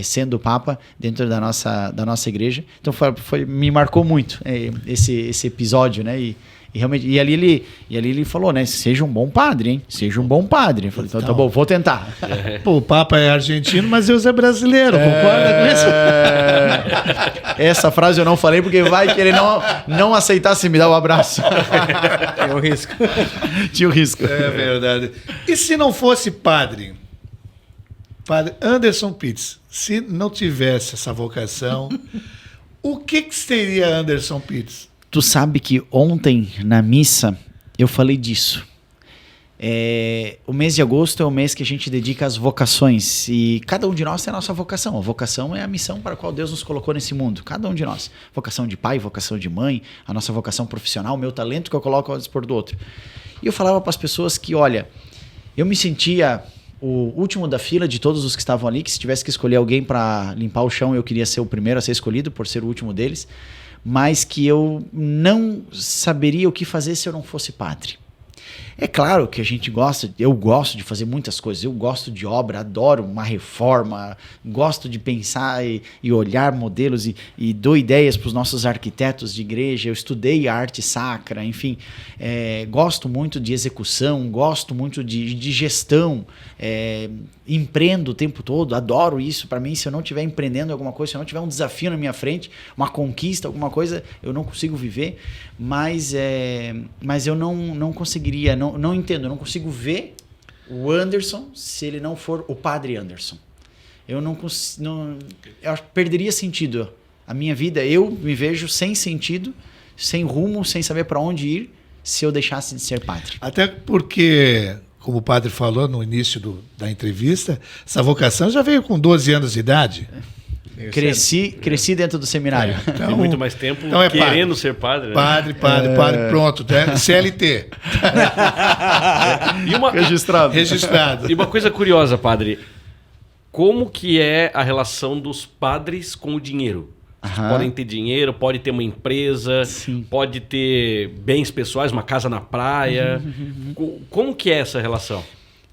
sendo Papa dentro da nossa igreja. Então, me marcou muito esse episódio, né? E realmente, e ali ele falou, né? Seja um bom padre, hein? Seja um bom padre. Eu falei: então, tá bom, vou tentar. Pô, o Papa é argentino, mas Deus é brasileiro. Concorda com isso? Essa frase eu não falei porque vai que ele não aceitasse me dar o abraço. Tem o risco. Tinha o risco. É verdade. E se não fosse padre Anderson Pitts, se não tivesse essa vocação, o que seria Anderson Pitts? Tu sabe que ontem, na missa, eu falei disso. O mês de agosto é o mês que a gente dedica às vocações. E cada um de nós tem a nossa vocação. A vocação é a missão para a qual Deus nos colocou nesse mundo. Cada um de nós. Vocação de pai, vocação de mãe, a nossa vocação profissional, o meu talento que eu coloco ao dispor do outro. E eu falava para as pessoas que, olha, eu me sentia o último da fila de todos os que estavam ali, que se tivesse que escolher alguém para limpar o chão, eu queria ser o primeiro a ser escolhido, por ser o último deles. Mas que eu não saberia o que fazer se eu não fosse padre. É claro que eu gosto de fazer muitas coisas, eu gosto de obra, adoro uma reforma, gosto de pensar e olhar modelos e dou ideias para os nossos arquitetos de igreja, eu estudei arte sacra, enfim, gosto muito de execução, gosto muito de gestão, empreendo o tempo todo, adoro isso. Para mim, se eu não estiver empreendendo alguma coisa, se eu não tiver um desafio na minha frente, uma conquista, alguma coisa, eu não consigo viver, mas eu não conseguiria, não entendo, eu não consigo ver o Anderson se ele não for o Padre Anderson. Eu eu perderia sentido. A minha vida, eu me vejo sem sentido, sem rumo, sem saber para onde ir, se eu deixasse de ser padre. Até porque, como o padre falou no início da entrevista, essa vocação já veio com 12 anos de idade. Cresci dentro do seminário. Então, Tem muito mais tempo então querendo ser padre. Né? Padre, pronto. Né? CLT. Registrado. E uma coisa curiosa, padre. Como que é a relação dos padres com o dinheiro? Podem ter dinheiro, pode ter uma empresa, Sim. pode ter bens pessoais, uma casa na praia. Como que é essa relação?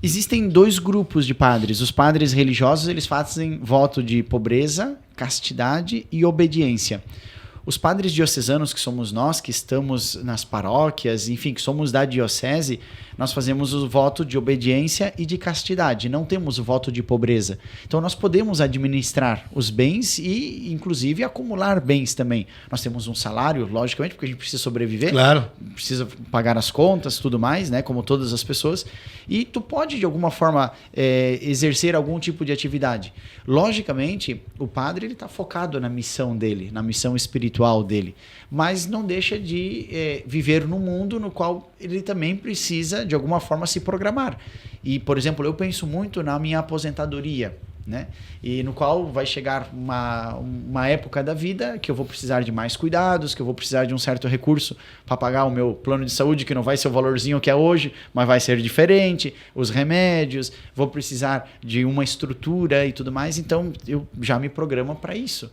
Existem 2 grupos de padres. Os padres religiosos, eles fazem voto de pobreza, castidade e obediência. Os padres diocesanos, que somos nós, que estamos nas paróquias, enfim, que somos da diocese, nós fazemos o voto de obediência e de castidade, não temos o voto de pobreza. Então nós podemos administrar os bens e, inclusive, acumular bens também. Nós temos um salário, logicamente, porque a gente precisa sobreviver, claro. Precisa pagar as contas, tudo mais, né, como todas as pessoas, e tu pode, de alguma forma, exercer algum tipo de atividade. Logicamente, o padre está focado na missão dele, na missão espiritual dele, mas não deixa de viver num mundo no qual ele também precisa, de alguma forma, se programar. E, por exemplo, eu penso muito na minha aposentadoria. né? E no qual vai chegar uma época da vida que eu vou precisar de mais cuidados, que eu vou precisar de um certo recurso para pagar o meu plano de saúde, que não vai ser o valorzinho que é hoje, mas vai ser diferente, os remédios, vou precisar de uma estrutura e tudo mais, então eu já me programo para isso.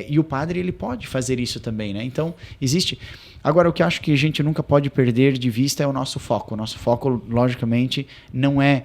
E o padre, ele pode fazer isso também, né? Então, existe... Agora, o que eu acho que a gente nunca pode perder de vista é o nosso foco. O nosso foco, logicamente, não é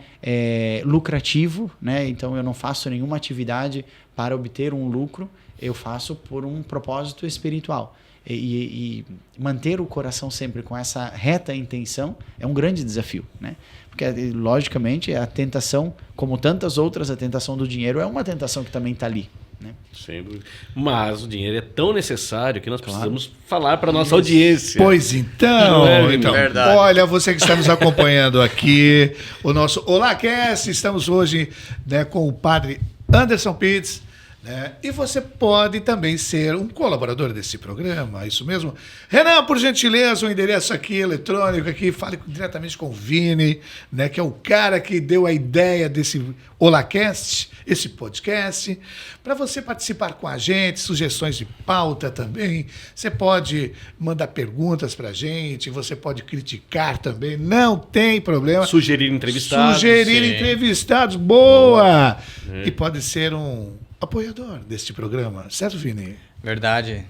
lucrativo, né? Então, eu não faço nenhuma atividade para obter um lucro, eu faço por um propósito espiritual. E manter o coração sempre com essa reta intenção é um grande desafio, né? Porque, logicamente, a tentação, como tantas outras, a tentação do dinheiro é uma tentação que também está ali. Né? Sempre. Mas o dinheiro é tão necessário que nós precisamos falar para nossa audiência. Pois então, Verdade. Olha, você que está nos acompanhando aqui, o nosso Olá Cast, estamos hoje, né, com o padre Anderson Pitts, né? E você pode também ser um colaborador desse programa, isso mesmo. Renan, por gentileza, o endereço aqui eletrônico, aqui, fale diretamente com o Vini, né, que é o cara que deu a ideia desse OlaCast, esse podcast, para você participar com a gente, sugestões de pauta também. Você pode mandar perguntas para a gente, você pode criticar também, não tem problema. Sugerir entrevistados. Entrevistados, boa! E pode ser um apoiador deste programa, certo, Vini? Verdade.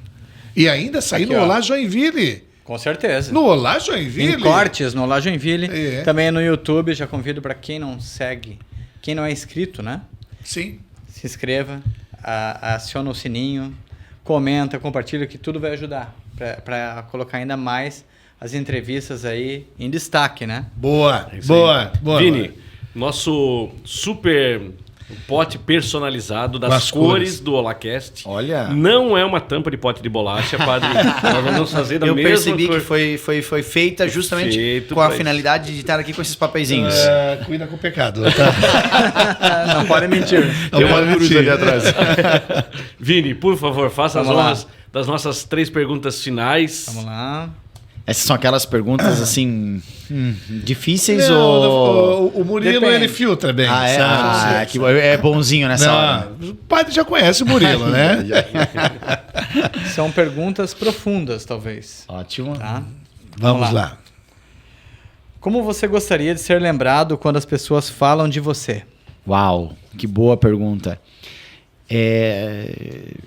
E ainda sair Aqui, no ó. Olá Joinville. Com certeza. No Olá Joinville. Em cortes no Olá Joinville. É. Também no YouTube. Já convido para quem não segue, quem não é inscrito, né? Sim. Se inscreva, aciona o sininho, comenta, compartilha, que tudo vai ajudar para colocar ainda mais as entrevistas aí em destaque, né? Boa, É isso boa, aí. boa. Vini, nosso super pote personalizado das Das cores cores do OlaCast. Olha. Não é uma tampa de pote de bolacha, padre. Nós vamos fazer da Eu mesma percebi cor. que foi feita justamente Feito com a pra finalidade de estar aqui com esses papeizinhos. Cuida com o pecado, tá? Não pode mentir. Não Tem uma pode cruz mentir. ali atrás. Vini, por favor, faça as Vamos lá. honras das nossas 3 perguntas finais. Vamos lá. Essas são aquelas perguntas, assim, difíceis Não, ou... o Murilo, Depende. ele filtra bem, Ah, é? sabe? Ah, que bom. É bonzinho nessa hora. Não, o padre já conhece o Murilo, né? São perguntas profundas, talvez. Ótimo. Tá? Vamos lá. Como você gostaria de ser lembrado quando as pessoas falam de você? Uau, que boa pergunta.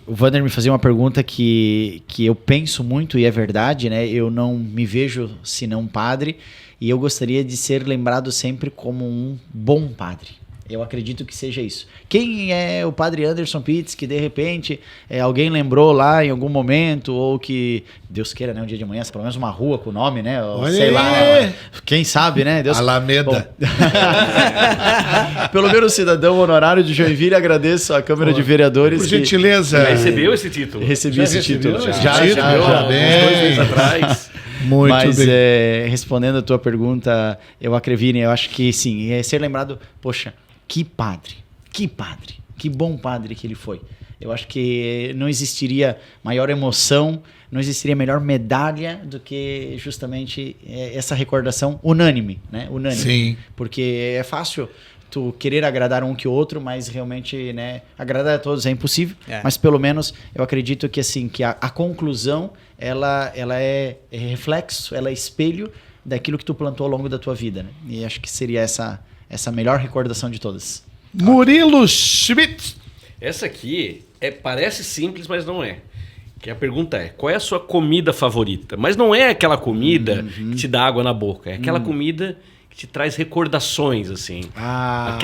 O Vander me fazia uma pergunta que eu penso muito e é verdade, né? Eu não me vejo senão padre e eu gostaria de ser lembrado sempre como um bom padre. Eu acredito que seja isso. Quem é o padre Anderson Pitts que de repente alguém lembrou lá em algum momento ou que, Deus queira, né, um dia de manhã, pelo menos uma rua com o nome, né? Ou, Olha sei aí. lá, quem sabe, né? Deus... Alameda. Pelo menos cidadão honorário de Joinville, agradeço à Câmara de Vereadores. Por que gentileza. Já recebeu esse título? Recebi Já esse recebeu título. esse Já título? já. Bem. Uns 2 meses atrás. Muito Mas bem. respondendo a tua pergunta, eu acho que sim, é ser lembrado, poxa, que padre, que bom padre que ele foi. Eu acho que não existiria maior emoção, não existiria melhor medalha do que justamente essa recordação unânime, né? Unânime. Sim. Porque é fácil tu querer agradar um que outro, mas realmente, né, agradar a todos é impossível. É. Mas pelo menos eu acredito que assim, que a conclusão ela é reflexo, ela é espelho daquilo que tu plantou ao longo da tua vida, né? E acho que seria essa melhor recordação de todas. Murilo Schmidt. Essa aqui parece simples, mas não é. Que a pergunta é, qual é a sua comida favorita? Mas não é aquela comida que te dá água na boca. É aquela comida que te traz recordações, assim. Legal.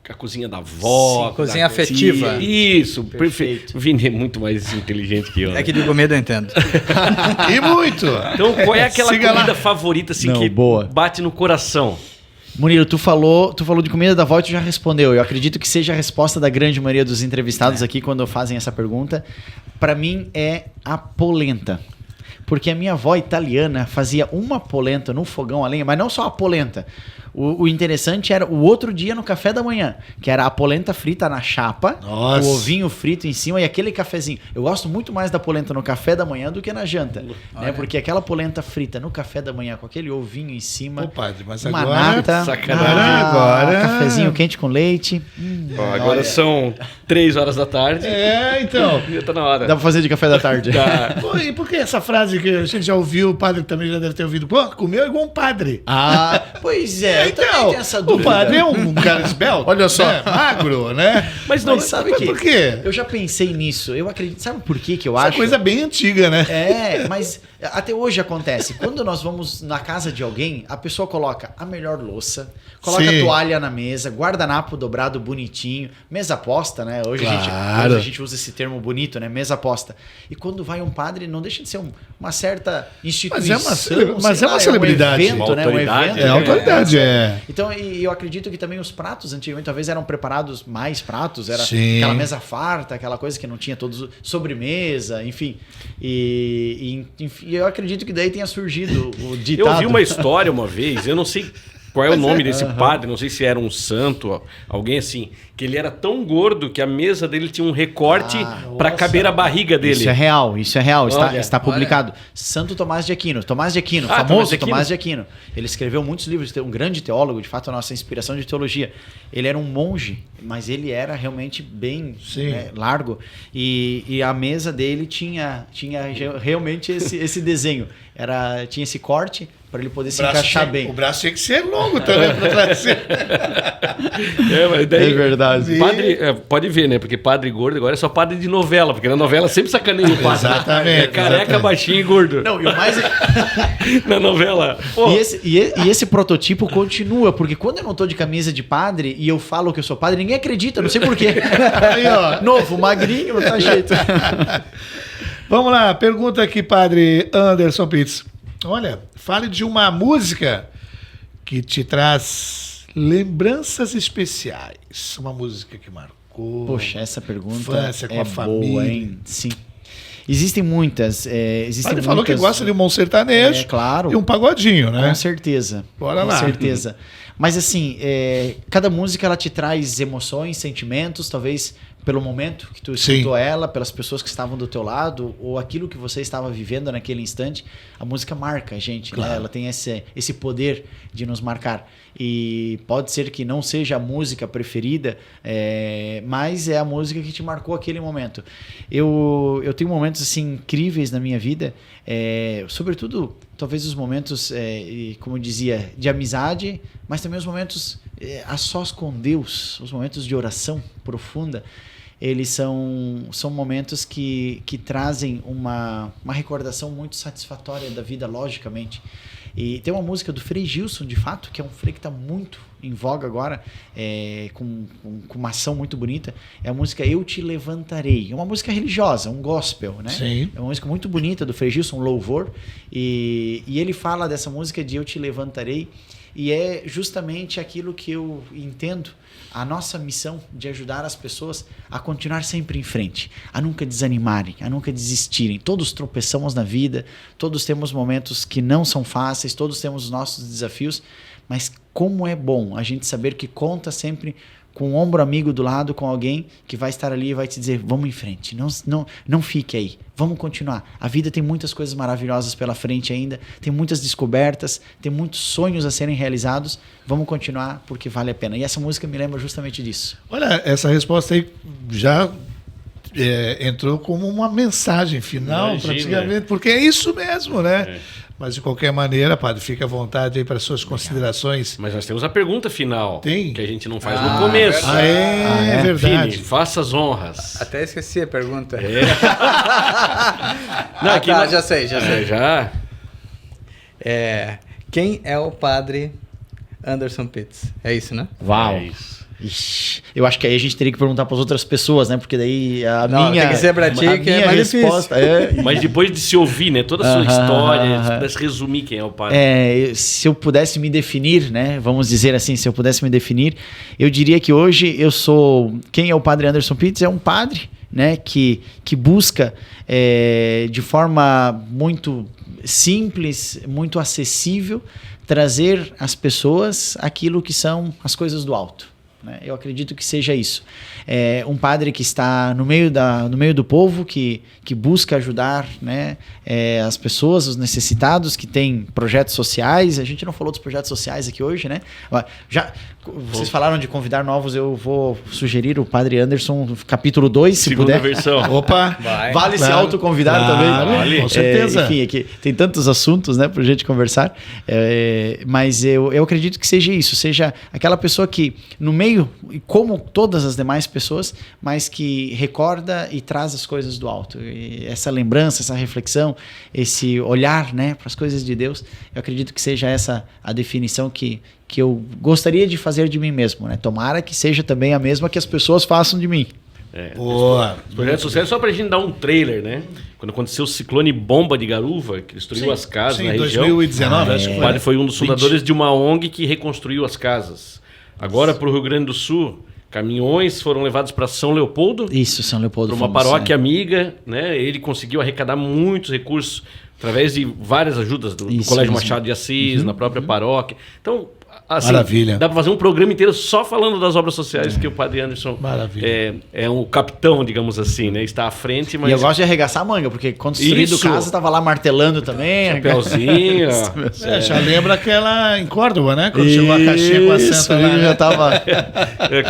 A cozinha da avó. Sim, cozinha afetiva. Isso, Perfeito. perfeito. O Vini é muito mais inteligente que eu. né? É que de comida eu entendo. E muito. Então, qual é aquela Siga comida lá. favorita, assim, Não, que boa. bate no coração? Murilo, tu falou de comida da avó e tu já respondeu. Eu acredito que seja a resposta da grande maioria dos entrevistados aqui quando fazem essa pergunta. Para mim é a polenta. Porque a minha avó italiana fazia uma polenta no fogão a lenha, mas não só a polenta. O interessante era o outro dia no café da manhã, que era a polenta frita na chapa, Nossa. o ovinho frito em cima e aquele cafezinho. Eu gosto muito mais da polenta no café da manhã do que na janta, né? Porque aquela polenta frita no café da manhã com aquele ovinho em cima, Ô, padre, mas uma agora... nata, sacanagem. Agora- cafezinho quente com leite. Ó, agora são 3 horas da tarde. Então... Já tá na hora. Dá pra fazer de café da tarde. Tá. Pô, e por que essa frase que a gente já ouviu, o padre também já deve ter ouvido? Pô, comeu igual um padre. Ah, pois é, eu também tenho essa o dúvida. padre é um cara esbelto. Olha só. Né? Magro, né? Mas não, Mas sabe Mas que por quê? eu já pensei nisso. Eu acredito. Sabe por que eu Essa acho? coisa bem antiga, né? É, mas até hoje acontece. Quando nós vamos na casa de alguém, a pessoa coloca a melhor louça, coloca Sim. a toalha na mesa, guardanapo dobrado bonitinho, mesa posta, né? Hoje, Claro. hoje a gente usa esse termo bonito, né? Mesa posta. E quando vai um padre, não deixa de ser uma certa instituição. Mas é uma sei lá, celebridade. Um evento, Uma né? autoridade, evento, É a autoridade, é. Então, e eu acredito que também os pratos antigamente talvez eram preparados mais pratos, era Sim. aquela mesa farta, aquela coisa que não tinha todos sobremesa, enfim. Enfim, eu acredito que daí tenha surgido o ditado. Eu ouvi uma história uma vez, eu não sei qual é o nome desse padre, não sei se era um santo, alguém assim, que ele era tão gordo que a mesa dele tinha um recorte para caber a barriga dele. Isso é real, Olha, está publicado. Santo Tomás de Aquino, Ah, famoso Tomás de Aquino. Tomás de Aquino. Ele escreveu muitos livros, um grande teólogo, de fato a nossa inspiração de teologia. Ele era um monge, mas ele era realmente bem Sim. largo e a mesa dele tinha realmente esse desenho. Tinha esse corte para ele poder se encaixar bem. O braço tinha que ser longo também para trazer. Mas daí, verdade. Padre, pode ver, né? Porque padre gordo agora é só padre de novela, porque na novela sempre sacaneia o padre. Exatamente, É careca, exatamente. baixinho e gordo. Não, e o mais Na novela. Pô, E esse prototipo continua, porque quando eu não tô de camisa de padre e eu falo que eu sou padre, ninguém acredita, não sei porquê. Aí, ó. Novo, magrinho, não tá jeito. Vamos lá, pergunta aqui, padre Anderson Pitts. Olha, fale de uma música que te traz lembranças especiais. Uma música que marcou. Poxa, essa pergunta Infância com é a família. boa, hein? Sim. Existem muitas. O padre falou que gosta de um bom sertanejo É, claro. e um pagodinho, né? Com certeza. Bora com lá. certeza. Mas assim, cada música ela te traz emoções, sentimentos, talvez pelo momento que tu Sim. escutou ela, pelas pessoas que estavam do teu lado, ou aquilo que você estava vivendo naquele instante, a música marca a gente, Claro. né? Ela tem esse poder de nos marcar. E pode ser que não seja a música preferida, mas é a música que te marcou aquele momento. Eu tenho momentos assim incríveis na minha vida, sobretudo talvez os momentos, como eu dizia, de amizade, mas também os momentos a sós com Deus, os momentos de oração profunda. Eles são momentos que trazem uma recordação muito satisfatória da vida, logicamente. E tem uma música do Frei Gilson, de fato, que é um frei que está muito em voga agora, com uma ação muito bonita. É a música Eu Te Levantarei. É uma música religiosa, um gospel, né? Sim. É uma música muito bonita do Frei Gilson, um louvor. E ele fala dessa música de Eu Te Levantarei. E é justamente aquilo que eu entendo, a nossa missão de ajudar as pessoas a continuar sempre em frente, a nunca desanimarem, a nunca desistirem. Todos tropeçamos na vida, todos temos momentos que não são fáceis, todos temos os nossos desafios, mas como é bom a gente saber que conta sempre com um ombro amigo do lado, com alguém que vai estar ali e vai te dizer, vamos em frente, não fique aí, vamos continuar. A vida tem muitas coisas maravilhosas pela frente ainda, tem muitas descobertas, tem muitos sonhos a serem realizados, vamos continuar porque vale a pena. E essa música me lembra justamente disso. Olha, essa resposta aí já entrou como uma mensagem final, Imagina, praticamente, porque é isso mesmo, né? Mas, de qualquer maneira, padre, fica à vontade aí para suas considerações. mas nós temos a pergunta final. Tem? Que a gente não faz no começo. É verdade. Fini, faça as honras. Até esqueci a pergunta. Não, aqui tá, não- já sei. Já? Quem é o padre Anderson Pitts? É isso, né? Uau! É isso. Ixi, eu acho que aí a gente teria que perguntar para as outras pessoas, né? Porque daí a Não, minha tem que ser pra ti, a que é minha mais resposta é Mas depois de se ouvir, né? Toda a sua Aham, história, aham. se pudesse resumir quem é o padre. se eu pudesse me definir, né? Vamos dizer assim, se eu pudesse me definir, eu diria que hoje eu sou... Quem é o padre Anderson Pitts? É um padre né, que busca de forma muito simples, muito acessível, trazer às pessoas aquilo que são as coisas do alto. Eu acredito que seja isso. Um padre que está no meio do povo, que busca ajudar, né, as pessoas, os necessitados, que tem projetos sociais. A gente não falou dos projetos sociais aqui hoje, né? Vocês falaram de convidar novos, eu vou sugerir o Padre Anderson, capítulo 2, se Segunda puder. versão. Opa! Vale se autoconvidar também. Vale, com certeza. Enfim, aqui tem tantos assuntos, né, pra gente conversar. Mas eu acredito que seja isso, seja aquela pessoa que, no meio, como todas as demais pessoas, mas que recorda e traz as coisas do alto. E essa lembrança, essa reflexão, esse olhar, né, para as coisas de Deus, eu acredito que seja essa a definição que eu gostaria de fazer de mim mesmo, né? Tomara que seja também a mesma que as pessoas façam de mim. Boa. Os projetos sociais, só pra gente dar um trailer, né? Quando aconteceu o ciclone bomba de Garuva, que destruiu as casas na região. 2019, acho que O foi. padre foi um dos fundadores de uma ONG que reconstruiu as casas. Agora, para o Rio Grande do Sul, caminhões foram levados para São Leopoldo. Isso, São Leopoldo. Para uma paróquia amiga, né? Ele conseguiu arrecadar muitos recursos através de várias ajudas do Colégio Machado de Assis, na própria paróquia. Então, assim, maravilha. Dá para fazer um programa inteiro só falando das obras sociais, que o Padre Anderson é um capitão, digamos assim, né? Está à frente, mas... E eu gosto de arregaçar a manga, porque quando construído casa, estava lá martelando também. Chapeuzinho. Já lembra aquela em Córdoba, né? Quando chegou a caixinha com a santa lá, né? já tava...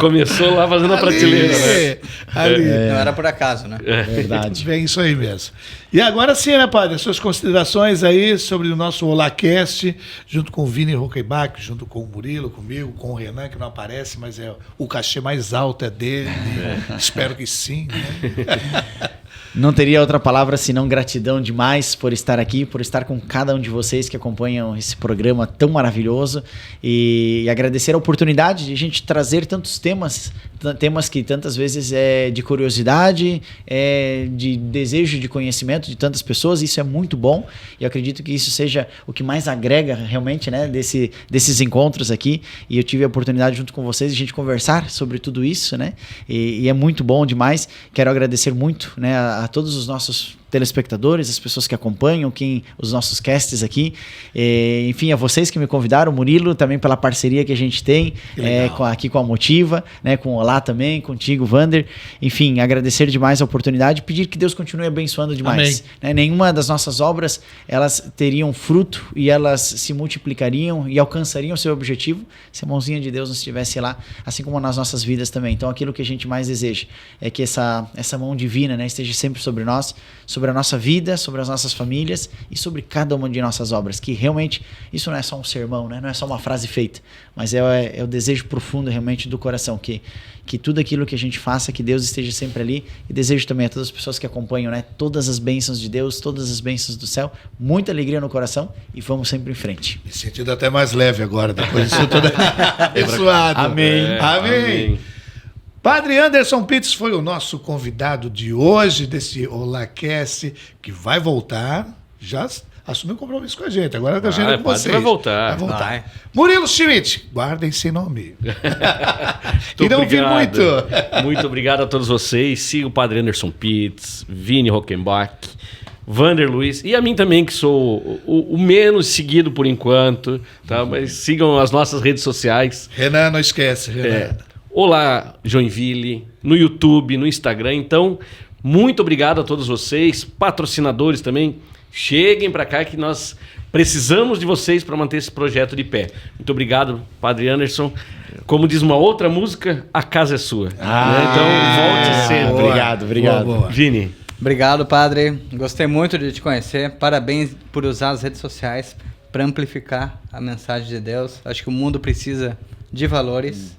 Começou lá fazendo a prateleira, né? Ali. Não era por acaso, né? Verdade. Bem, isso aí mesmo. E agora sim, né, padre? As suas considerações aí sobre o nosso OlaCast, junto com o Vini Roqueibach, junto com o Murilo, comigo, com o Renan, que não aparece, mas o cachê mais alto é dele. Espero que sim. Né? Não teria outra palavra senão gratidão demais por estar aqui, por estar com cada um de vocês que acompanham esse programa tão maravilhoso e agradecer a oportunidade de a gente trazer tantos temas que tantas vezes é de curiosidade, de desejo de conhecimento de tantas pessoas. Isso é muito bom e eu acredito que isso seja o que mais agrega realmente, né, desses encontros aqui. E eu tive a oportunidade junto com vocês de a gente conversar sobre tudo isso, né? E é muito bom demais. Quero agradecer muito, né, a todos os nossos telespectadores, as pessoas que acompanham, os nossos casts aqui, enfim, a vocês que me convidaram, Murilo, também pela parceria que a gente tem aqui com a Motiva, né, com o Olá também, contigo, Vander. Enfim, agradecer demais a oportunidade e pedir que Deus continue abençoando demais. Né? Nenhuma das nossas obras, elas teriam fruto e elas se multiplicariam e alcançariam o seu objetivo se a mãozinha de Deus não estivesse lá, assim como nas nossas vidas também. Então, aquilo que a gente mais deseja é que essa mão divina, né, esteja sempre sobre nós, sobre a nossa vida, sobre as nossas famílias e sobre cada uma de nossas obras, que realmente isso não é só um sermão, né? Não é só uma frase feita, mas é o desejo profundo realmente do coração, que tudo aquilo que a gente faça, que Deus esteja sempre ali, e desejo também a todas as pessoas que acompanham, né? Todas as bênçãos de Deus, todas as bênçãos do céu, muita alegria no coração e vamos sempre em frente. Me sentindo até mais leve agora, depois disso tudo abençoado. Amém. Amém. Padre Anderson Pitts foi o nosso convidado de hoje, desse OlaCast, que vai voltar. Já assumiu um compromisso com a gente. Agora a gente é com vocês. Vai voltar. Vai. Murilo Schmidt, guardem esse nome. E não vi muito. Muito obrigado a todos vocês. Siga o Padre Anderson Pitts, Vini Roqueibach, Vander Luiz e a mim também, que sou o menos seguido por enquanto. Tá? Mas sigam as nossas redes sociais. Renan, não esquece, Renan. Olá, Joinville, no YouTube, no Instagram. Então, muito obrigado a todos vocês, patrocinadores também. Cheguem para cá que nós precisamos de vocês para manter esse projeto de pé. Muito obrigado, Padre Anderson. Como diz uma outra música, a casa é sua. Então, volte sempre. Obrigado. Boa. Vini. Obrigado, padre. Gostei muito de te conhecer. Parabéns por usar as redes sociais para amplificar a mensagem de Deus. Acho que o mundo precisa de valores.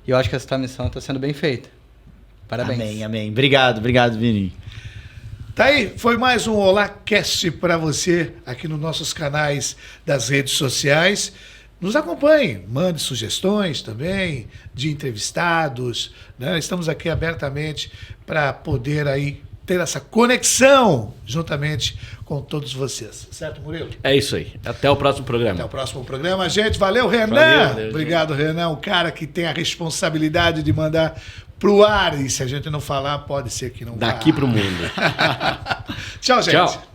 E eu acho que essa tua missão está sendo bem feita. Parabéns. Amém. Obrigado, Vini. Tá aí, foi mais um OlaCast para você aqui nos nossos canais das redes sociais. Nos acompanhe, mande sugestões também de entrevistados, né? Estamos aqui abertamente para poder aí ter essa conexão juntamente com todos vocês. Certo, Murilo? É isso aí. Até o próximo programa. Até o próximo programa, gente. Valeu, Renan. Valeu. Obrigado, Renan, o cara que tem a responsabilidade de mandar pro ar, e se a gente não falar, pode ser que não vá. Daqui pro mundo. Tchau, gente. Tchau.